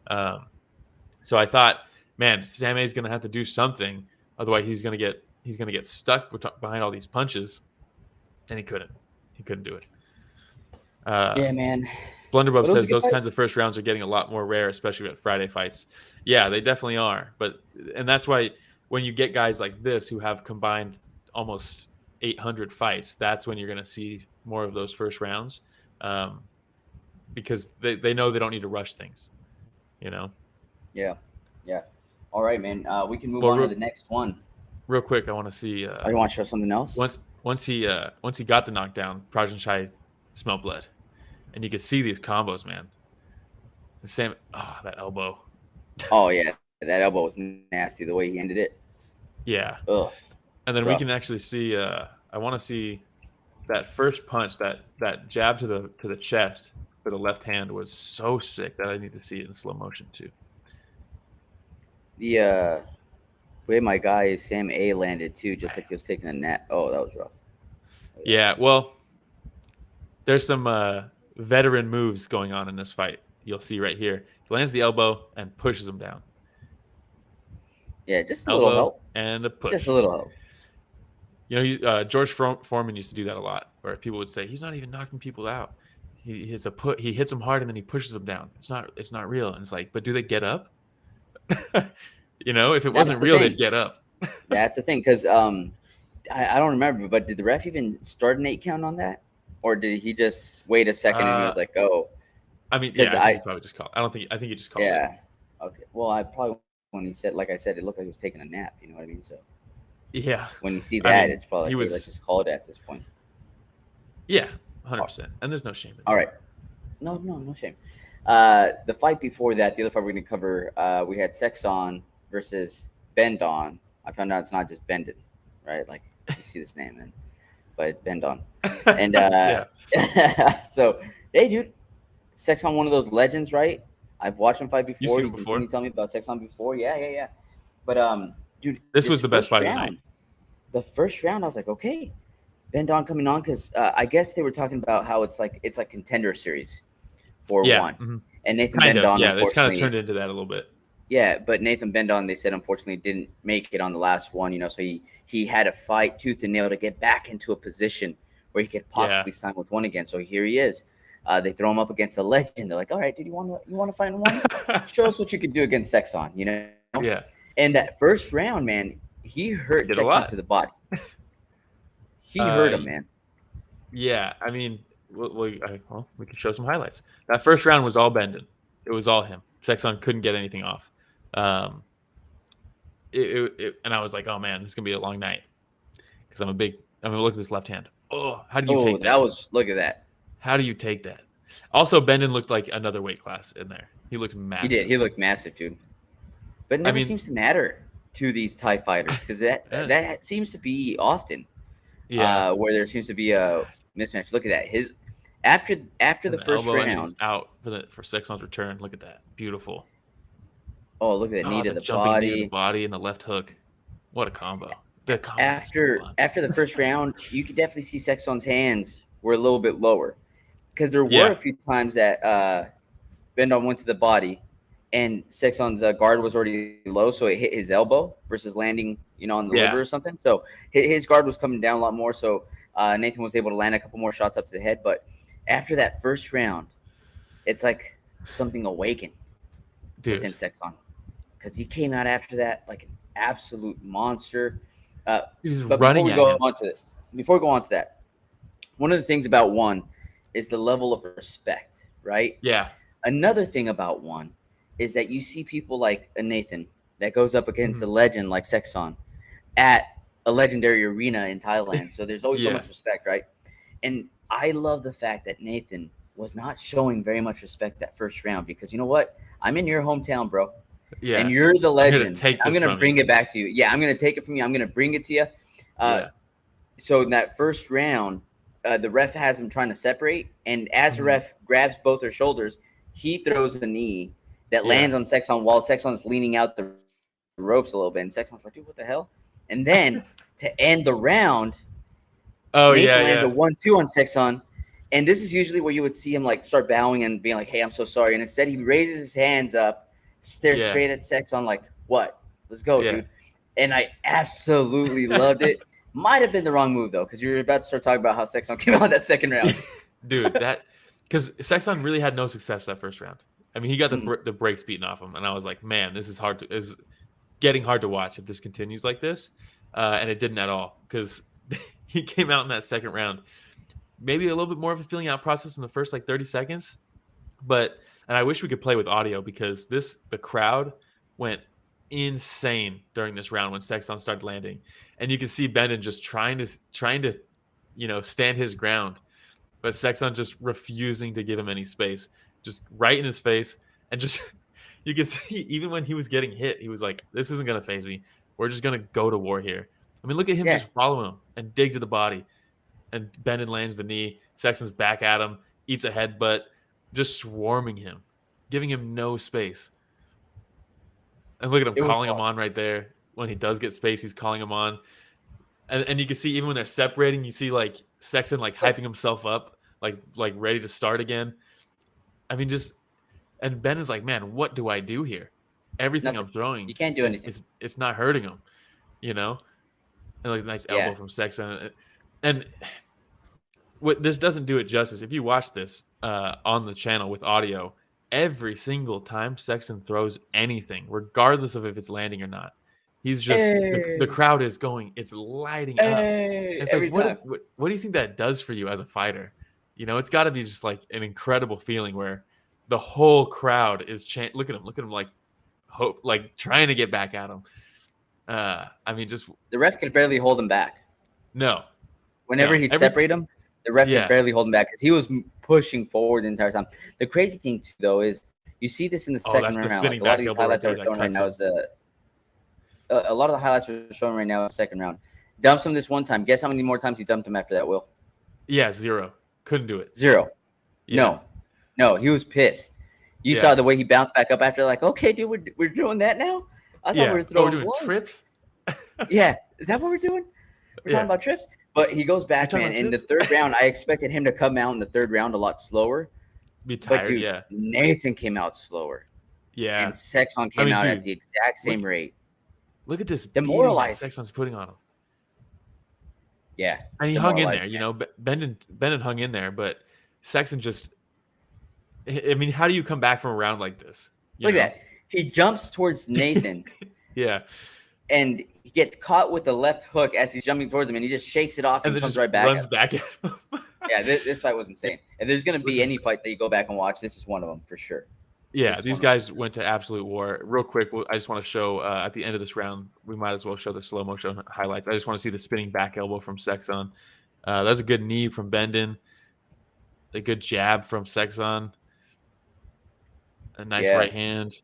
So I thought, man, Sam A is going to have to do something. Otherwise he's going to get stuck behind all these punches. And he couldn't do it. Yeah, man. Blunderbub says those kinds of first rounds are getting a lot more rare, especially at Friday fights. Yeah, they definitely are. And that's why when you get guys like this who have combined almost 800 fights, that's when you're going to see more of those first rounds, because they know they don't need to rush things, Yeah. All right, man. We can move Well, on to the next one. Real quick, I want to see. You want to show something else? Once he got the knockdown, Prajanchai smelled blood, and you could see these combos, man. The same. Oh, that elbow. Oh yeah, that elbow was nasty. The way he ended it. Yeah. Ugh. And then rough. we can actually see. I want to see that first punch, that jab to the chest for the left hand was so sick that I need to see it in slow motion too. The way my guy Sam A landed too, just like he was taking a nap. Oh, that was rough. Yeah, well, there's some veteran moves going on in this fight. You'll see right here. He lands the elbow and pushes him down. Yeah, just a elbow little help. And a push. Just a little help. You know, George Foreman used to do that a lot, where people would say he's not even knocking people out. He hits them hard and then he pushes them down. It's not real. And it's like, but do they get up? You know, if it wasn't real, they'd get up. That's the thing, because I don't remember, but did the ref even start an 8 count on that, or did he just wait a second and he was like, "Oh"? I mean, yeah, I think he probably just called. I think he just called. Yeah. Okay. Well, I probably when he said, like I said, it looked like he was taking a nap. You know what I mean? So. Yeah. When you see that, it's probably like, hey, let's just call it at this point. Yeah, 100%. And there's no shame. All right. No shame. The fight before that, the other fight we're going to cover, we had Seksan versus Bendon. I found out it's not just Bendon, right? Like, you see this name, man. But it's Bendon. And so, hey, dude, Seksan, one of those legends, right? I've watched him fight before. You've seen him before? Can you tell me about Seksan before? Yeah. But, dude, this was the best fight of the night. The first round, I was like, okay, Bendon coming on, because I guess they were talking about how it's like contender series for one. Mm-hmm. And Nathan Bendon, it's kind of turned into that a little bit. Yeah, but Nathan Bendon, they said, unfortunately didn't make it on the last one, so he had to fight tooth and nail to get back into a position where he could possibly sign with one again. So here he is. They throw him up against a legend. They're like, all right, dude, you want to fight in one? Show us what you could do against Seksan, Yeah. And that first round, man, he hurt Seksan to the body. He hurt him, man. Yeah, I mean, we could show some highlights. That first round was all Bendon. It was all him. Seksan couldn't get anything off. And I was like, oh man, this is gonna be a long night. Because I'm gonna look at this left hand. Oh, how do you take that? Look at that. How do you take that? Also, Bendon looked like another weight class in there. He looked massive. He did. He looked massive, dude. But it never seems to matter to these Thai fighters, because that seems to be often. Yeah. Where there seems to be a mismatch. Look at that. His after the first round, out for Seksan's return. Look at that. Beautiful. Oh, look at that knee to the body. Knee to the body and the left hook. What a combo. After the first round, you could definitely see Seksan's hands were a little bit lower, because there were a few times that Bendon went to the body and Seksan's guard was already low, so it hit his elbow versus landing, on the liver or something. So his guard was coming down a lot more. So Nathan was able to land a couple more shots up to the head. But after that first round, it's like something awakened within Seksan, because he came out after that like an absolute monster. He was running before we go on to that, one of the things about one is the level of respect, right? Yeah. Another thing about one is that you see people like a Nathan that goes up against a legend like Seksan at a legendary arena in Thailand. So there's always so much respect, right? And I love the fact that Nathan was not showing very much respect that first round, because you know what? I'm in your hometown, bro. Yeah. And you're the legend. I'm going to bring it back to you. Yeah, I'm going to take it from you. I'm going to bring it to you. So in that first round, the ref has him trying to separate. And as the ref grabs both their shoulders, he throws a knee that lands on Seksan while Seksan's leaning out the ropes a little bit. And Seksan's like, dude, what the hell? And then to end the round, Nathan lands a 1-2 on Seksan. And this is usually where you would see him like start bowing and being like, hey, I'm so sorry. And instead he raises his hands up, stares straight at Seksan like, what? Let's go, dude. And I absolutely loved it. Might have been the wrong move, though, because you're about to start talking about how Seksan came out that second round. Dude, because Seksan really had no success that first round. I mean, he got the brakes beaten off him, and I was like, man, this is getting hard to watch if this continues like this. And it didn't at all, because he came out in that second round. Maybe a little bit more of a feeling out process in the first 30 seconds. But And I wish we could play with audio because the crowd went insane during this round when Seksan started landing. And you can see Bendon just trying to, stand his ground. But Seksan just refusing to give him any space. Just right in his face. And just, you can see, even when he was getting hit, he was like, this isn't going to faze me. We're just going to go to war here. I mean, look at him just follow him and dig to the body. And Bendon lands the knee. Seksan's back at him, eats a headbutt, just swarming him, giving him no space. And look at him calling him on right there. When he does get space, he's calling him on. And you can see even when they're separating, you see like Seksan like hyping himself up, like ready to start again. I mean, and Ben is like, man, what do I do here? Everything I'm throwing, you can't do anything. It's not hurting him, And like a nice elbow from Seksan. And what this doesn't do it justice. If you watch this on the channel with audio, every single time Seksan throws anything, regardless of if it's landing or not, he's just the crowd is going. It's lighting up. It's like what do you think that does for you as a fighter? It's got to be just like an incredible feeling where the whole crowd is look at him like hope, like trying to get back at him. I mean, just the ref could barely hold him back. No. Whenever he'd separate him, the ref could barely hold him back because he was pushing forward the entire time. The crazy thing, too, though, is you see this in the second round. Like, a lot of these highlights are showing right now is a lot of the highlights are showing right now in the second round. Dumps him this one time. Guess how many more times he dumped him after that, Will? Yeah, 0. Couldn't do it. 0. Yeah. No, he was pissed. You saw the way he bounced back up after, like, okay, dude, we're doing that now? I thought we were throwing doing trips? Yeah. Is that what we're doing? We're talking about trips? But he goes back, man. In the third round, I expected him to come out in the third round a lot slower. Be tired, but dude, Nathan came out slower. Yeah. And Seksan came out at the exact same rate. Look at this demoralized Seksan's putting on him. Yeah. And he hung in there, Bendon hung in there, but Seksan just I mean, how do you come back from a round like this? Look at that. He jumps towards Nathan. Yeah. And he gets caught with the left hook as he's jumping towards him, and he just shakes it off and comes right back. Runs back at him. Yeah, this fight was insane. If there's going to be any fight that you go back and watch, this is one of them for sure. Yeah, these guys went to absolute war. Real quick, I just want to show at the end of this round, we might as well show the slow motion highlights. I just want to see the spinning back elbow from Seksan. That's a good knee from Bendon. A good jab from Seksan. A nice right hand.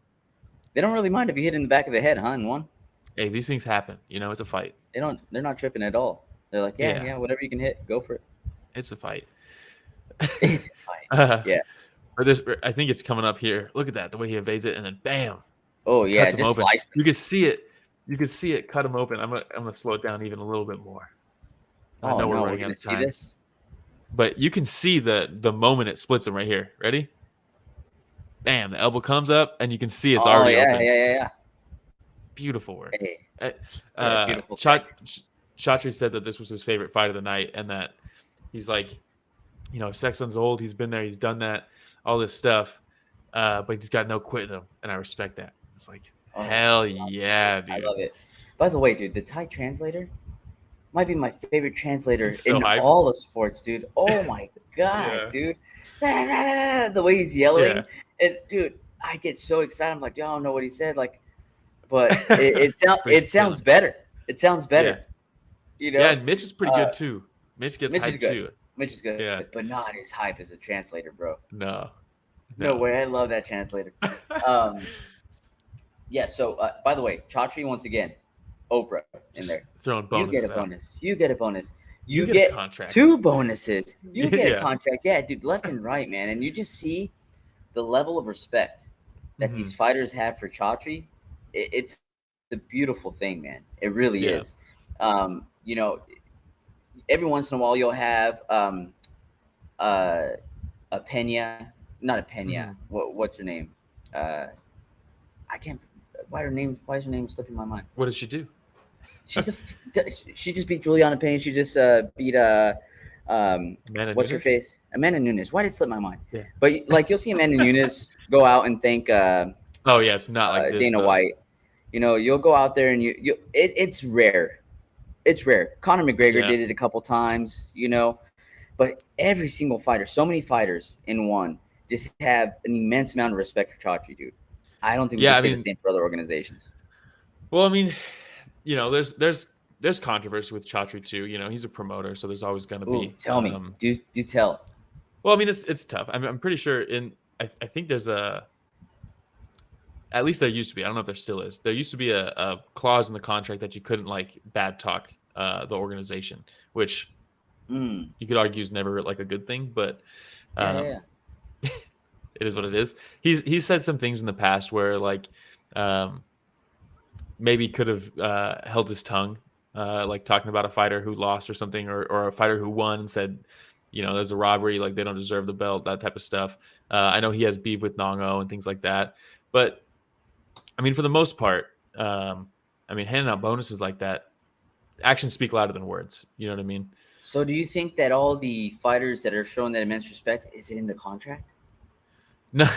They don't really mind if you hit in the back of the head, huh? In one. Hey, these things happen. It's a fight. They're not tripping at all. They're like, yeah, whatever you can hit, go for it. It's a fight. It's a fight. Yeah. Or this, I think it's coming up here. Look at that, the way he evades it, and then bam. Oh yeah, cuts him open. You can see it. You can see it cut him open. I'm gonna slow it down even a little bit more. I know we're running out of time. This? But you can see the moment it splits him right here. Ready? Bam! The elbow comes up, and you can see it's already open. Yeah. Beautiful work. Hey. Beautiful. Chatri said that this was his favorite fight of the night, and that he's like, Seksan's old. He's been there. He's done that. All this stuff, but he's got no quit in him, and I respect that. It's like, hell yeah, dude. I love it. By the way, dude, the Thai translator might be my favorite translator in all of sports, dude. Oh my god, dude. The way he's yelling. And dude, I get so excited. I'm like, I don't know what he said. Like, but it sounds better. It sounds better. Yeah, and Mitch is pretty good too. Mitch gets hyped too. Mitch is good, but not as hype as a translator, bro. No way. I love that translator. So by the way, Chatri once again, Oprah in there. Throwing bonuses. You get a bonus. You get a bonus. You get contract. 2 bonuses. You get a contract. Yeah, dude, left and right, man. And you just see the level of respect that these fighters have for Chatri. It's a beautiful thing, man. It really is. Every once in a while you'll have a Pena, not a Pena. What's her name? I can't. Why is her name slipping my mind? What did she do? She just beat Juliana Pena. She just beat what's her face? Amanda Nunes. Why did it slip my mind? Yeah. But like you'll see Amanda Nunes go out and thank it's not like this, Dana White. You'll go out there and it's rare. It's rare. Conor McGregor did it a couple times, but every single fighter, so many fighters in one, just have an immense amount of respect for Chatri, dude. I don't think we can say the same for other organizations. Well, I mean, there's controversy with Chatri too. He's a promoter, so there's always going to be. Tell me, do tell. Well, I mean, it's tough. I'm pretty sure I think there's at least there used to be. I don't know if there still is. There used to be a clause in the contract that you couldn't bad talk the organization, which you could argue is never a good thing, but it is what it is. He's said some things in the past where maybe could have held his tongue, talking about a fighter who lost or something, or a fighter who won and said, there's a robbery, they don't deserve the belt, that type of stuff. I know he has beef with Nongo and things like that, but I mean, for the most part, handing out bonuses like that, actions speak louder than words. You know what I mean? So do you think that all the fighters that are showing that immense respect, is it in the contract? No,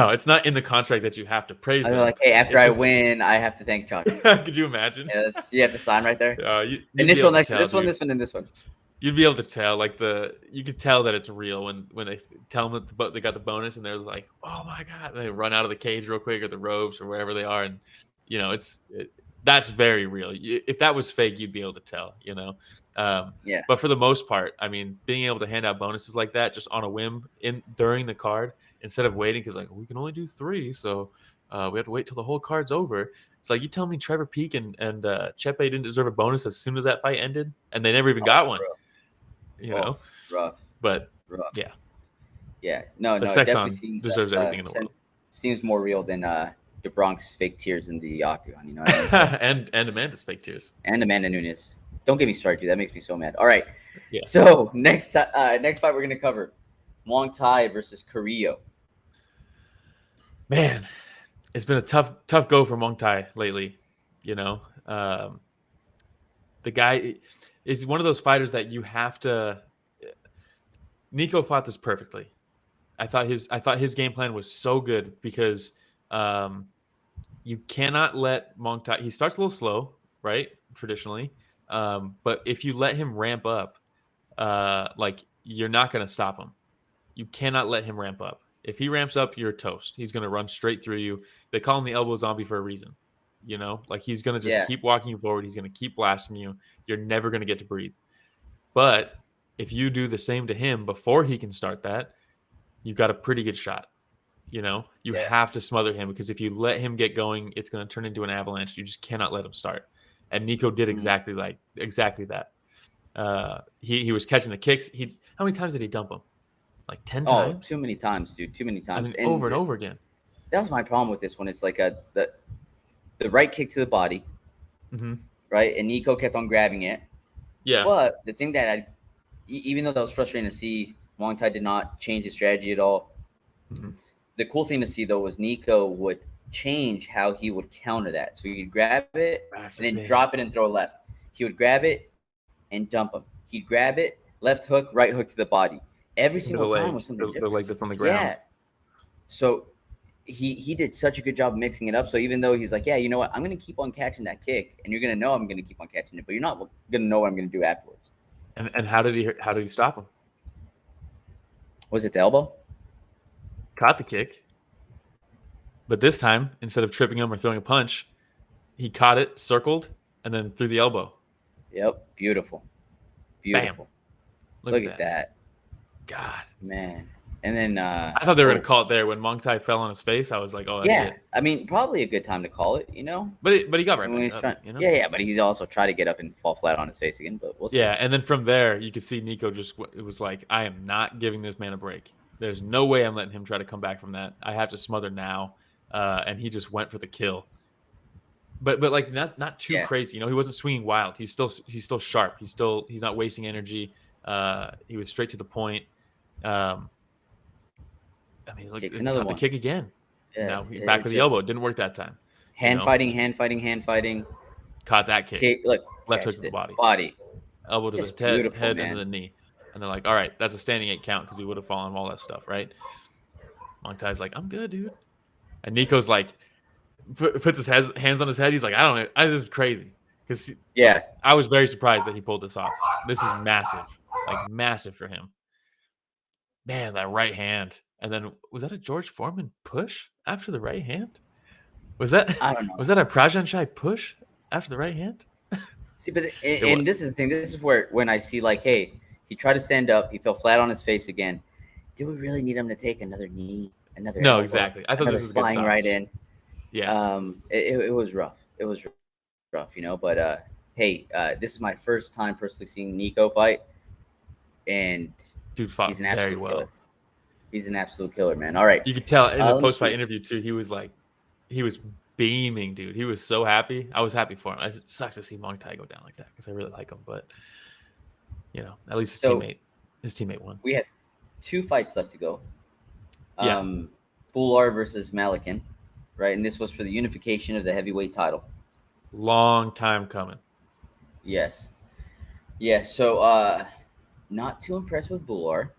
it's not in the contract that you have to praise them. Like, hey, after I win, I have to thank Chatri. Could you imagine? Yes, you have to sign right there. Initial next to this one, this one, and this one. You'd be able to tell, you could tell that it's real when they tell them that they got the bonus, and they're like, "Oh my god!" And they run out of the cage real quick or the ropes or wherever they are, and that's very real. If that was fake, you'd be able to tell. But for the most part, I mean, being able to hand out bonuses like that just on a whim during the card instead of waiting, because we can only do 3, so we have to wait till the whole card's over. It's like you tell me Trevor Peak and Chepe didn't deserve a bonus as soon as that fight ended, and they never even got one. Bro. Rough. But rough. Yeah. No, Seksan deserves everything in the world. Seems more real than the Bronx fake tears in the octagon. You know what I mean? and Amanda's fake tears. And Amanda Nunes. Don't get me started, dude. That makes me so mad. All right. Yeah. So next fight we're gonna cover Muangthai versus Carrillo. Man, it's been a tough go for Muangthai lately. The guy is one of those fighters that you have to. Nico fought this perfectly. I thought his game plan was so good because you cannot let Muangthai. He starts a little slow, right? Traditionally, but if you let him ramp up, you're not going to stop him. You cannot let him ramp up. If he ramps up, you're toast. He's going to run straight through you. They call him the elbow zombie for a reason. He's going to just keep walking forward. He's going to keep blasting you. You're never going to get to breathe. But if you do the same to him before he can start that, you've got a pretty good shot. You have to smother him, because if you let him get going, it's going to turn into an avalanche. You just cannot let him start. And Nico did exactly that. He was catching the kicks. How many times did he dump him? 10 times? Oh, too many times, dude. Too many times. I mean, over and over again. That was my problem with this one. It's the right kick to the body, right? And Nico kept on grabbing it. Yeah. But the thing that even though that was frustrating to see, Muangthai did not change his strategy at all. Mm-hmm. The cool thing to see, though, was Nico would change how he would counter that. So he'd grab it and then drop it and throw left. He would grab it and dump him. He'd grab it, left hook, right hook to the body. Every single time was something different. The leg that's on the ground. Yeah. So he did such a good job mixing it up. So even though he's like, yeah, you know what? I'm going to keep on catching that kick, and you're going to know I'm going to keep on catching it, but you're not going to know what I'm going to do afterwards. And how did he stop him? Was it the elbow? Caught the kick. But this time, instead of tripping him or throwing a punch, he caught it, circled, and then threw the elbow. Yep. Beautiful. Bam. Look at that. God. Man. And then I thought they were going to call it there when Muangthai fell on his face. I was like, oh, that's it. I mean, probably a good time to call it, But he got right back up, Yeah, but he's also tried to get up and fall flat on his face again, but we'll see. Yeah, and then from there, you could see Nico it was like, I am not giving this man a break. There's no way I'm letting him try to come back from that. I have to smother now. And he just went for the kill. But not too crazy. He wasn't swinging wild. He's still sharp. He's not wasting energy. He was straight to the point. Look, another one. The kick again. Yeah, now back with the elbow. It didn't work that time. Hand fighting. Caught that kick. Look, left hook to the body. Elbow to just the head and the knee. And they're like, all right, that's a standing 8 count because he would have fallen, all that stuff, right? Muangthai's like, I'm good, dude. And Nico's like, puts his hands on his head. He's like, I don't know. This is crazy. Because I was very surprised that he pulled this off. This is massive. Massive for him. Man, that right hand. And then was that a George Foreman push after the right hand? Was that I don't know. Was that a Prajanchai push after the right hand? See, but and this is the thing. This is where when I see like, hey, he tried to stand up, he fell flat on his face again. Do we really need him to take another knee, another No, elbow, exactly. I thought this was flying right in. Yeah. It was rough. It was rough, But hey, this is my first time personally seeing Nico fight, and dude fought he's an absolute very well. Killer. He's an absolute killer, man. All right. You could tell in the post-fight interview too. He was beaming, dude. He was so happy. I was happy for him. It sucks to see Muangthai go down like that because I really like him, but at least his teammate won. We had 2 fights left to go. Bhullar versus Malykhin, right? And this was for the unification of the heavyweight title. Long time coming. Yes. Yeah, so not too impressed with Bhullar.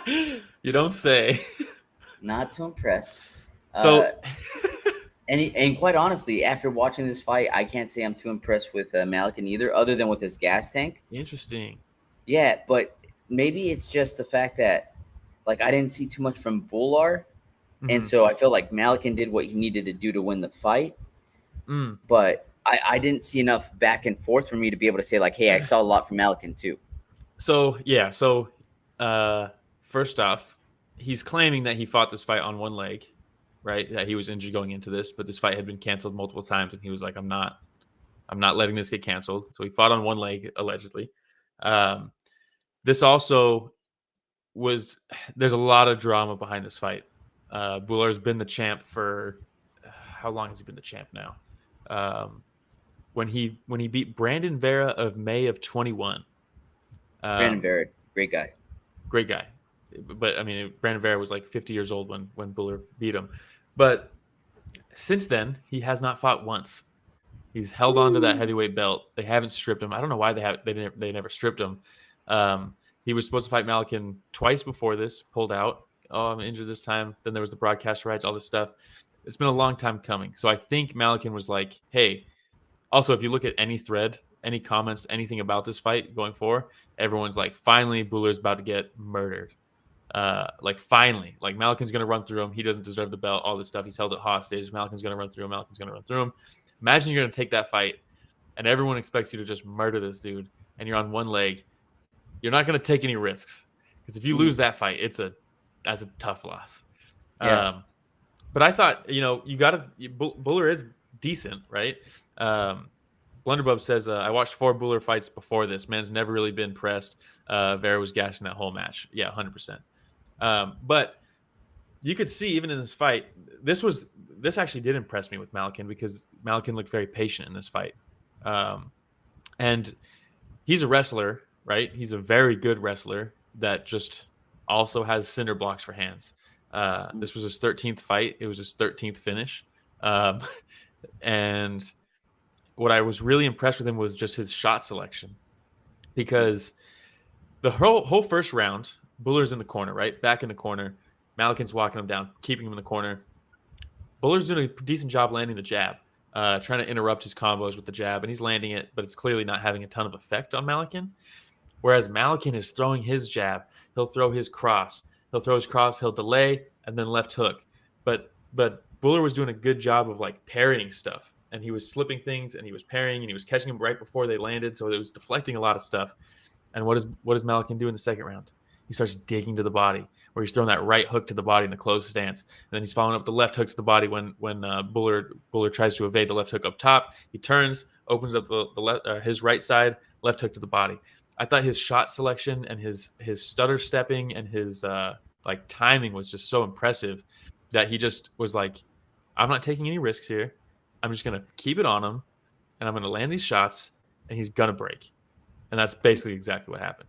You don't say. Not too impressed. So and quite honestly, after watching this fight, I can't say I'm too impressed with Malykhin either, other than with his gas tank. Interesting. Yeah, but maybe it's just the fact that like I didn't see too much from Bhullar, and so I feel like Malykhin did what he needed to do to win the fight. But I didn't see enough back and forth for me to be able to say like, hey, I saw a lot from Malykhin too. So first off, he's claiming that he fought this fight on one leg, right? That he was injured going into this, but this fight had been canceled multiple times, and he was like, I'm not letting this get canceled. So he fought on one leg, allegedly. This also there's a lot of drama behind this fight. Bhullar's been the champ for how long has he been the champ now? When he beat Brandon Vera of May of 21. Brandon Vera, great guy. Great guy. But I mean, Brandon Vera was like 50 years old when Bhullar beat him. But since then, he has not fought once. He's held on to that heavyweight belt. They haven't stripped him. I don't know why they never stripped him. He was supposed to fight Malykhin twice before this, pulled out. Oh, I'm injured this time. Then there was the broadcast rights, all this stuff. It's been a long time coming. So I think Malykhin was like, hey, also, if you look at any thread, any comments, anything about this fight going forward, everyone's like, finally, Bhullar's about to get murdered. Finally, like Malykhin's going to run through him. He doesn't deserve the belt, all this stuff. He's held it hostage. Malykhin's going to run through him. Imagine you're going to take that fight and everyone expects you to just murder this dude and you're on one leg. You're not going to take any risks because if you lose that fight, that's a tough loss. Yeah. But I thought, Bhullar is decent, right? Blunderbub says, I watched 4 Bhullar fights before this. Man's never really been pressed. Vera was gashing that whole match. Yeah, 100%. But you could see even in this fight, this actually did impress me with Malykhin because Malykhin looked very patient in this fight. And he's a wrestler, right? He's a very good wrestler that just also has cinder blocks for hands. This was his 13th fight. It was his 13th finish. And what I was really impressed with him was just his shot selection, because the whole first round, Bhullar's in the corner, right? Back in the corner. Malykhin's walking him down, keeping him in the corner. Bhullar's doing a decent job landing the jab, trying to interrupt his combos with the jab, and he's landing it, but it's clearly not having a ton of effect on Malykhin. Whereas Malykhin is throwing his jab. He'll throw his cross. He'll delay, and then left hook. But Bhullar was doing a good job of like parrying stuff. And he was slipping things, and he was parrying, and he was catching them right before they landed. So it was deflecting a lot of stuff. And what does Malykhin do in the second round? He starts digging to the body, where he's throwing that right hook to the body in the closed stance. And then he's following up the left hook to the body when Bhullar tries to evade the left hook up top. He turns, opens up his right side, left hook to the body. I thought his shot selection and his stutter stepping and his timing was just so impressive that he just was like, I'm not taking any risks here. I'm just going to keep it on him, and I'm going to land these shots, and he's going to break. And that's basically exactly what happened.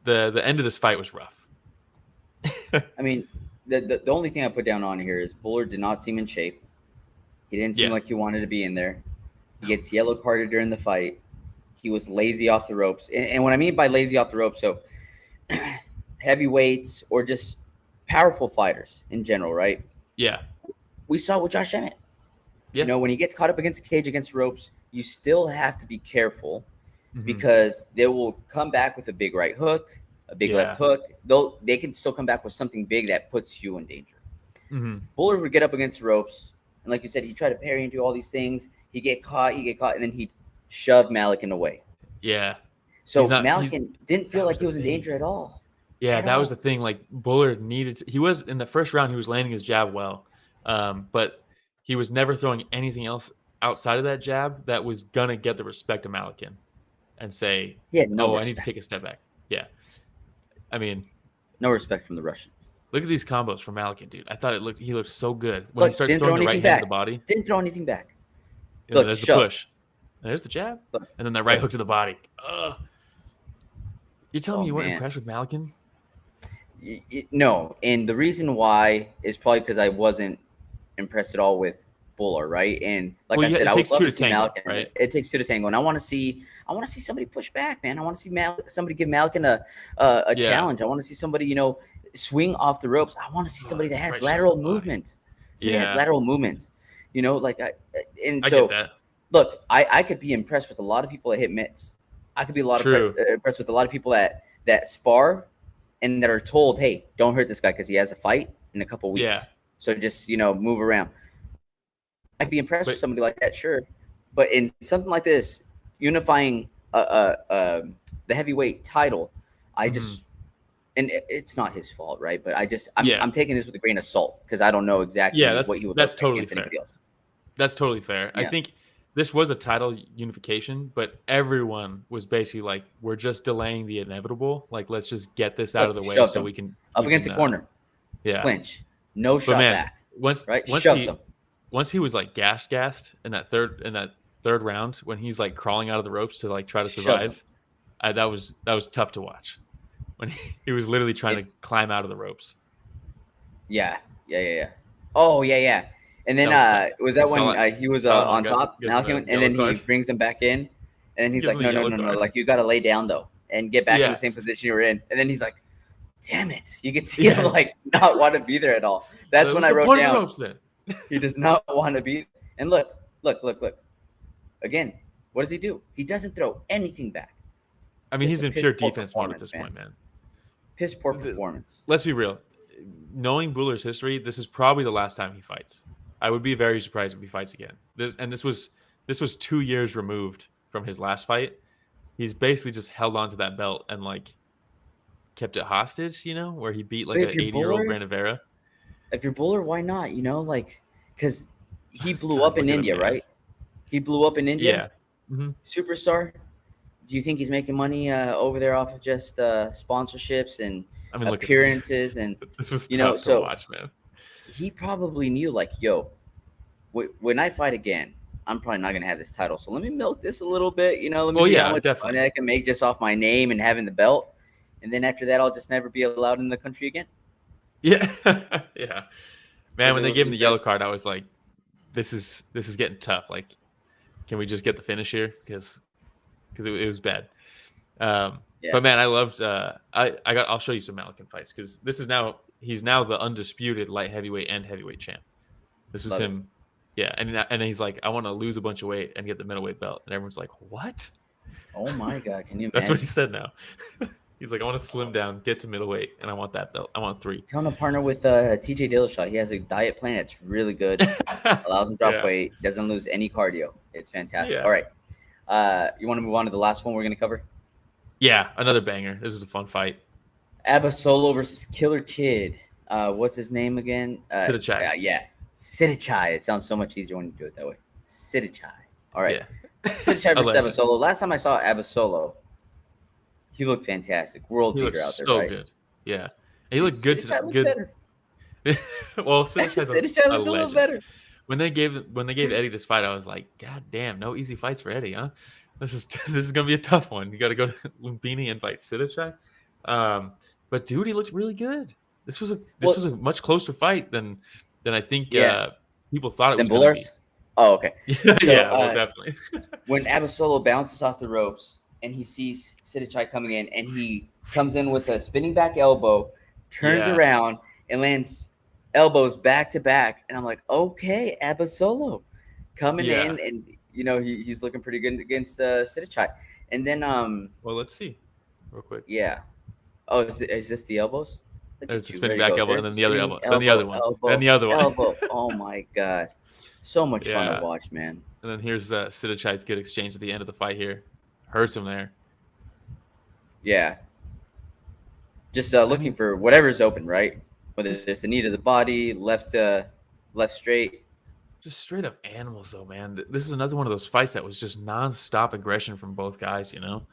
The end of this fight was rough. I mean, the only thing I put down on here is Bhullar did not seem in shape. He didn't seem like he wanted to be in there. He gets yellow carded during the fight. He was lazy off the ropes. And what I mean by lazy off the ropes, so heavyweights or just powerful fighters in general, right? Yeah. We saw with Josh Emmett. Yeah. When he gets caught up against the cage, against ropes, you still have to be careful because they will come back with a big right hook, a big left hook. They can still come back with something big that puts you in danger. Bhullar would get up against the ropes, and like you said, he tried to parry and do all these things. He'd get caught, and then he'd shove Malykhin away. Yeah. So Malykhin didn't feel like he was in danger at all. Yeah, that was the thing. Like Bhullar he was in the first round, he was landing his jab well, but he was never throwing anything else outside of that jab that was gonna get the respect of Malykhin and say, I need to take a step back. Yeah, I mean, no respect from the Russian. Look at these combos from Malykhin, dude. I thought he looked so good when he starts throwing the right hand to the body. Didn't throw anything back. Look, there's the push. There's the jab, and then that right hook to the body. You're telling me you weren't impressed with Malykhin? No, and the reason why is probably because I wasn't impressed at all with Bhullar, right? And like I said, I would love to see Malykhin. Right? It takes two to tango, and I want to see somebody push back, man. I want to see somebody give Malykhin a challenge. I want to see somebody, swing off the ropes. I want to see somebody that has lateral movement. Somebody has lateral movement. So I get that. Look, I could be impressed with a lot of people that hit mitts. I could be impressed with a lot of people that spar and that are told, hey, don't hurt this guy because he has a fight in a couple weeks. Yeah. So just, move around. I'd be impressed with somebody like that, sure. But in something like this, unifying the heavyweight title, I just and it's not his fault, right? But I'm taking this with a grain of salt because I don't know exactly what he would look like against anybody else. That's totally fair. Yeah. I think this was a title unification, but everyone was basically like, we're just delaying the inevitable. Like, let's just get this out of the way so we can up against the corner. Clinch. No shot back. Once he was like gassed in that third round when he's like crawling out of the ropes to like try to survive, that was tough to watch. When he was literally trying to climb out of the ropes. Yeah. Oh yeah. And then was that when he was on top, Malykhin, and then he brings him back in, and then he's like, no, like you got to lay down though and get back in the same position you were in, and then he's like, damn it, you can see him like not want to be there at all. That's when I wrote down. Ropes, then. He does not want to be. And look. Again, what does he do? He doesn't throw anything back. I mean, he's in pure defense mode at this point, man. Piss poor performance. Let's be real. Knowing Bhullar's history, this is probably the last time he fights. I would be very surprised if he fights again. This was 2 years removed from his last fight. He's basically just held on to that belt and like kept it hostage, where he beat like an 80-year-old Brandon Vera. If you're Bhullar, why not? Because he blew up in India, right? He blew up in India. Yeah. Superstar. Do you think he's making money over there off of just sponsorships and appearances? And this was tough to watch, man. He probably knew, like, yo, when I fight again, I'm probably not gonna have this title. So let me milk this a little bit, Let me see how much money I can make just off my name and having the belt. And then after that, I'll just never be allowed in the country again. Yeah, yeah, man. When they gave him the yellow card, I was like, "This is getting tough. Like, can we just get the finish here? Because it was bad." But man, I loved. I'll show you some Malykhin fights because he's now the undisputed light heavyweight and heavyweight champ. This was him. Yeah, and he's like, I want to lose a bunch of weight and get the middleweight belt, and everyone's like, what? Oh my god, can you imagine? That's what he said now. He's like, I want to slim down, get to middleweight, and I want that belt. I want 3. Tell him to partner with TJ Dillashaw. He has a diet plan that's really good. Allows him to drop weight. Doesn't lose any cardio. It's fantastic. Yeah. All right. You want to move on to the last one we're going to cover? Yeah, another banger. This is a fun fight. Abasolo versus Killer Kid. What's his name again? Sitthichai. Yeah. Sitthichai. It sounds so much easier when you do it that way. Sitthichai. All right. Yeah. Sitthichai versus Abasolo. Last time I saw Abasolo, he looked fantastic. World beater out there, right? Good. Yeah. And he looked good today. Good. Well, Sitthichai's a legend. Better. When they gave Eddie this fight, I was like, God damn, no easy fights for Eddie, huh? This is gonna be a tough one. You got to go to Lumpini and fight Sitthichai. But dude, he looked really good. This was a much closer fight than I think people thought it was going to be. Oh, okay. Well, definitely. When Abasolo bounces off the ropes and he sees Sitthichai coming in, and he comes in with a spinning back elbow, turns around and lands elbows back to back, and I'm like, okay, Abasolo coming in, and he's looking pretty good against Sitthichai. And then well, let's see real quick. Yeah. Oh, is this the elbows? There's the spinning back elbow, and then the other elbow, then the other one, elbow, then the other one. Elbow. Oh my god, so much fun to watch, man. And then here's Sitthichai's good exchange at the end of the fight here. Hurts him there. Yeah. Just looking for whatever's open, right? Whether it's the knee to the body, left straight. Just straight up animals, though, man. This is another one of those fights that was just nonstop aggression from both guys, you know?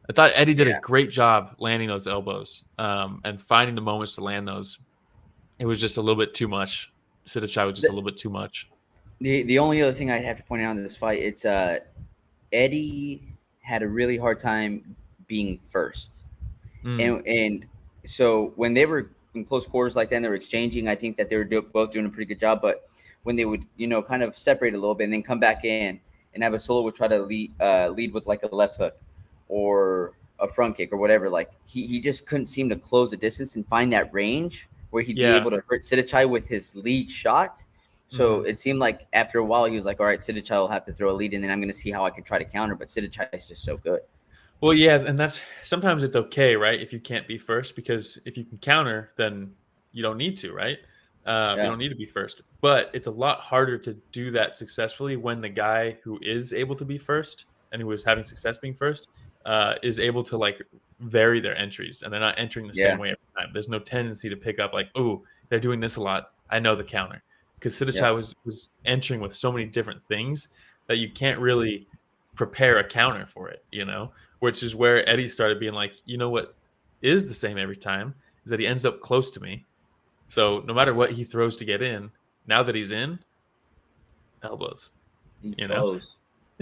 I thought Eddie did a great job landing those elbows and finding the moments to land those. It was just a little bit too much. Sitthichai was just a little bit too much. The only other thing I'd have to point out in this fight, it's Eddie had a really hard time being first. And so when they were in close quarters like that and they were exchanging, I think that they were both doing a pretty good job. But when they would, kind of separate a little bit and then come back in, and Abasolo would try to lead with like a left hook or a front kick or whatever, like he just couldn't seem to close the distance and find that range where he'd be able to hurt Sitthichai with his lead shot. So it seemed like after a while he was like, all right, Sitthichai will have to throw a lead, and then I'm going to see how I can try to counter. But Sitthichai is just so good. Well, yeah, and that's sometimes it's okay, right? If you can't be first, because if you can counter, then you don't need to, right? You don't need to be first. But it's a lot harder to do that successfully when the guy who is able to be first and who is having success being first is able to like vary their entries, and they're not entering the same way every time. There's no tendency to pick up like, oh, they're doing this a lot, I know the counter. Because Sitthichai was entering with so many different things that you can't really prepare a counter for it, which is where Eddie started being like, you know what is the same every time is that he ends up close to me. So no matter what he throws to get in, now that he's in, elbows. Elbows.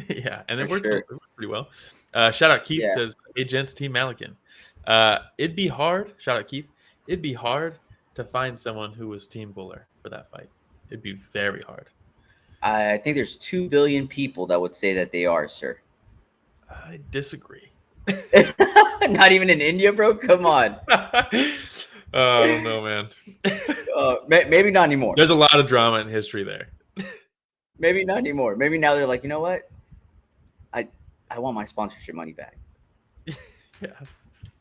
Yeah, and it worked pretty well. Shout out Keith says, hey, gents, Team Malykhin. It'd be hard, shout out Keith, it'd be hard to find someone who was Team Bhullar for that fight. It'd be very hard. I think there's 2 billion people that would say that they are, sir. I disagree. Not even in India, bro? Come on. I don't know, man. Maybe not anymore. There's a lot of drama in history there. Maybe not anymore. Maybe now they're like, you know what? I want my sponsorship money back. Yeah.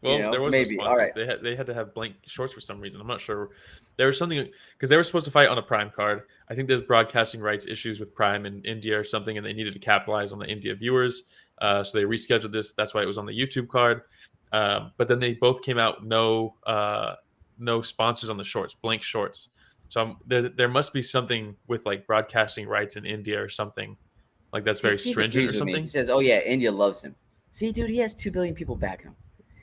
Well, there was no sponsors. All right. They had to have blank shorts for some reason. I'm not sure. There was something because they were supposed to fight on a Prime card. I think there's broadcasting rights issues with Prime in India or something, and they needed to capitalize on the India viewers. So they rescheduled this. That's why it was on the YouTube card. But then they both came out no sponsors on the shorts, blank shorts. So there must be something with like broadcasting rights in India or something like that's very stringent or something. He says, "Oh yeah, India loves him." See, dude, he has 2 billion people backing him.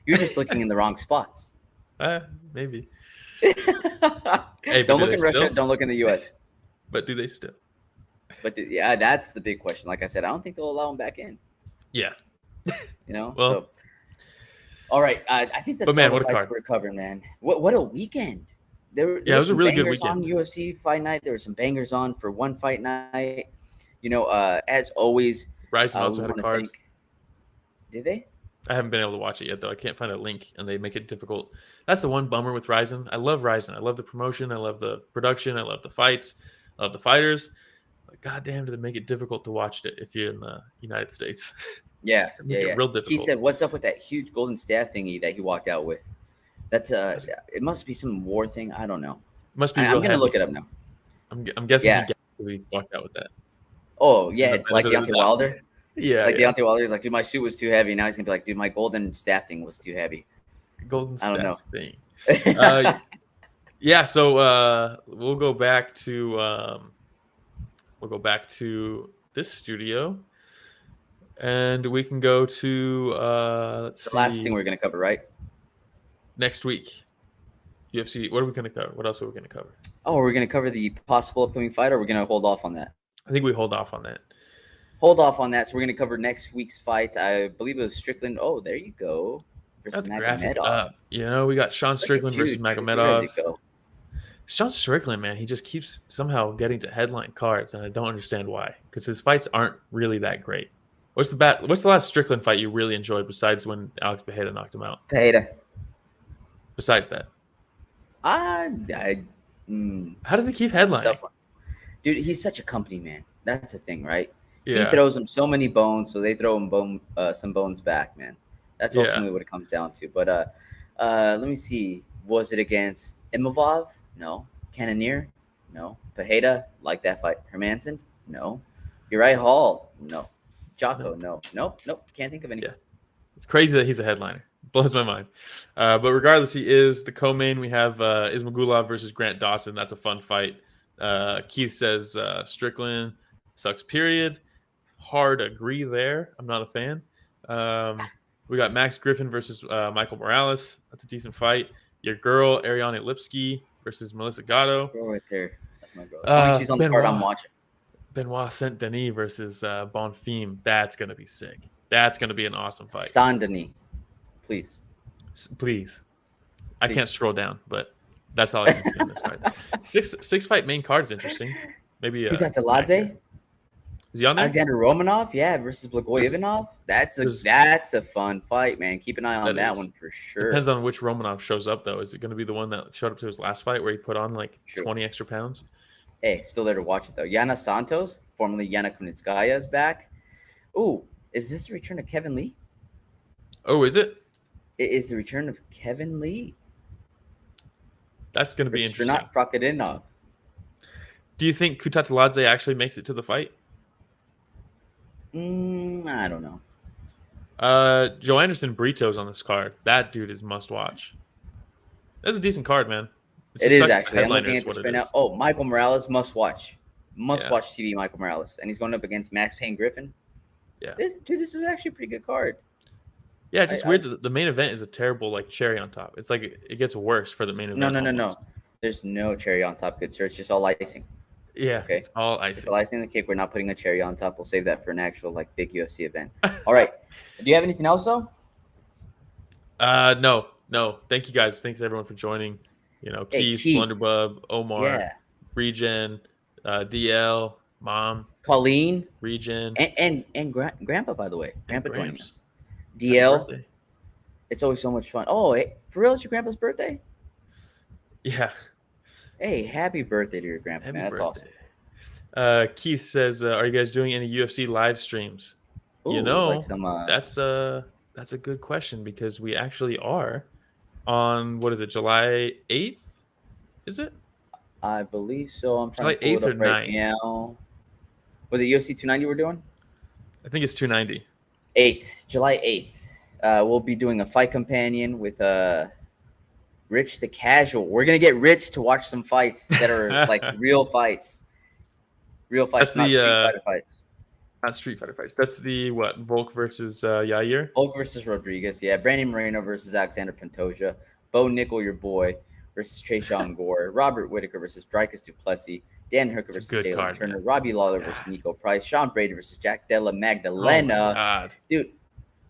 You're just looking in the wrong spots. Maybe. Hey, don't look in Russia. Still? Don't look in the U.S. But do they still? But that's the big question. Like I said, I don't think they'll allow him back in. Yeah. Well, so, all right. I think that's all the fights we're covering, man. What a weekend. There it was a really good weekend. On UFC fight night. There were some bangers on for one fight night. As always, Ryzen also had a card. Did they? I haven't been able to watch it yet, though. I can't find a link, and they make it difficult. That's the one bummer with Ryzen. I love Ryzen. I love the promotion. I love the production. I love the fights. I love the fighters. But goddamn, do they make it difficult to watch it if you're in the United States? Yeah, real difficult. He said, "What's up with that huge golden staff thingy that he walked out with?" That's it must be some war thing. I don't know. Must be. I'm gonna look it up now. I'm guessing he walked out with that. Oh yeah, like Deontay Wilder. Yeah, Deontay Wilder is like, dude, my suit was too heavy. Now he's gonna be like, dude, my golden staff thing was too heavy. Golden staff thing. So we'll go back to this studio, and we can go to the last thing we're gonna cover, right? Next week, UFC. What are we gonna cover? What else are we gonna cover? Oh, we're gonna cover the possible upcoming fight, or we're gonna hold off on that. I think we hold off on that. So we're going to cover next week's fight. I believe it was Strickland. Oh, there you go. Versus Magomedov. We got Sean Strickland versus Magomedov. Sean Strickland, man, he just keeps somehow getting to headline cards, and I don't understand why. Because his fights aren't really that great. What's the last Strickland fight you really enjoyed besides when Alex Pereira knocked him out? Pereira. Besides that. How does he keep headlining? Dude, he's such a company man. That's the thing, right? Yeah. He throws them so many bones, so they throw him some bones back, man. That's ultimately what it comes down to. But Let me see. Was it against Imavov? No. Cannonier? No. Pajeda? Like that fight. Hermanson? No. Uriah Hall? No. Jocko? No. Nope. Can't think of any. Yeah. It's crazy that he's a headliner. Blows my mind. But regardless, he is the co-main. We have Ismagulov versus Grant Dawson. That's a fun fight. Keith says Strickland sucks, period. Hard agree there. I'm not a fan. We got Max Griffin versus Michael Morales. That's a decent fight. Your girl, Ariane Lipsky versus Melissa Gatto. Girl right there. That's my girl. As long as she's on the card, I'm watching. Benoit Saint Denis versus Bonfim. That's going to be sick. That's going to be an awesome fight. Saint Denis. Please. I can't scroll down, but that's all I can see on this card. Six fight main card is interesting. Maybe Kutaladze? Is he on there? Alexander Romanov, versus Blagoy Ivanov. That's a fun fight, man. Keep an eye on that one for sure. Depends on which Romanov shows up, though. Is it going to be the one that showed up to his last fight where he put on like 20 extra pounds? Hey, still there to watch it though. Yana Santos, formerly Yana Kunitskaya, is back. Ooh, is this the return of Kevin Lee? Oh, is it? It is the return of Kevin Lee. That's going to be interesting. Not Krokodinov. Do you think Kutateladze actually makes it to the fight? I don't know. Joe Anderson Brito's on this card. That dude is must watch. That's a decent card, man. It is actually. I'm looking at this right now. Oh, Michael Morales must watch. Watch TV Michael Morales. And he's going up against Max Payne Griffin. Yeah. This is actually a pretty good card. Yeah, it's just weird that the main event is a terrible like cherry on top. It's like it gets worse for the main event. No. There's no cherry on top, good sir. It's just all icing. Yeah, okay. It's all icing. It's all icing on the cake. We're not putting a cherry on top. We'll save that for an actual like big UFC event. All right. Do you have anything else though? No. Thank you guys. Thanks everyone for joining. Keith, Blunderbub, Omar, Regen, DL, Mom, Colleen, Regen, and Grandpa, by the way. Grandpa joining us. DL. It's always so much fun. Oh, for real? It's your grandpa's birthday? Yeah. Hey, happy birthday to your grandpa, man. That's awesome. Keith says, are you guys doing any UFC live streams? Ooh, that's a good question because we actually are on, what is it, July 8th? Is it? I believe so. I'm trying July to pull 8th it up right now. Was it UFC 290 we're doing? I think it's 290. July 8th. We'll be doing a fight companion with Rich the Casual. We're going to get Rich to watch some fights that are like real fights. Real fights, not Street Fighter fights. Not Street Fighter fights. That's the, what, Volk versus Yair? Volk versus Rodriguez, yeah. Brandon Moreno versus Alexander Pantoja. Bo Nickel, your boy, versus Trayshawn Gore. Robert Whitaker versus Dricus Duplessis. Dan Hooker versus Jalen Turner. Man. Robbie Lawler versus Nico Price. Sean Brady versus Jack Della Magdalena. Oh my God. Dude,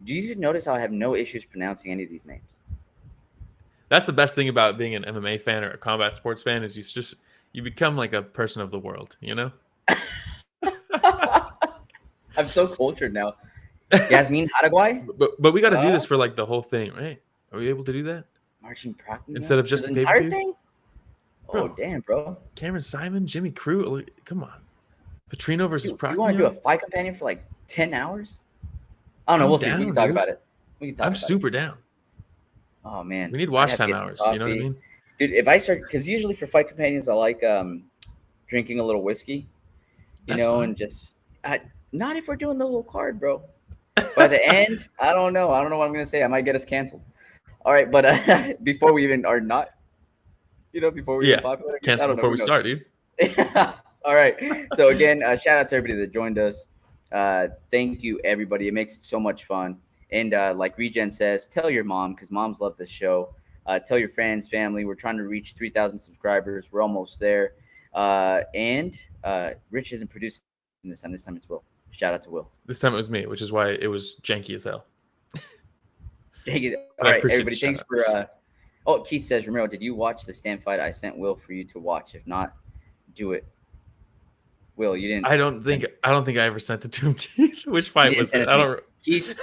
do you notice how I have no issues pronouncing any of these names? That's the best thing about being an MMA fan or a combat sports fan is you become like a person of the world, you know? I'm so cultured now. Yasmin Haraguay? But we got to do this for like the whole thing, right? Are we able to do that? Marching Proctor instead of just the entire thing? Oh, damn, bro. Cameron Simon, Jimmy Crew. Come on. Petrino versus Proctor. You want to do a fight companion for like 10 hours? I don't know. We'll see. We can talk about it. I'm super down. Oh, man. We need watch time hours. You know what I mean? Dude, if I start, because usually for fight companions, I like drinking a little whiskey, That's fun. And just, not if we're doing the whole card, bro. By the end, I don't know. I don't know what I'm going to say. I might get us canceled. All right. But before we even are not, before we get popular. Cancel before we start, dude. All right. So again, shout out to everybody that joined us. Thank you, everybody. It makes it so much fun. And like Regen says, tell your mom, because moms love this show. Tell your friends, family. We're trying to reach 3,000 subscribers. We're almost there. And Rich isn't producing this time. This time it's Will. Shout out to Will. This time it was me, which is why it was janky as hell. Janky. All right, everybody. Thanks for. Keith says, Romero, did you watch the stand fight I sent Will for you to watch? If not, do it. Will, you didn't. I don't think I ever sent it to him, Keith. Which fight was it? I don't. Keith,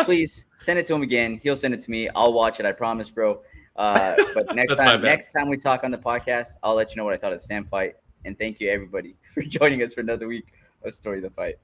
please send it to him again. He'll send it to me. I'll watch it. I promise, bro. But next time we talk on the podcast, I'll let you know what I thought of the stand fight. And thank you, everybody, for joining us for another week of Story of the Fight.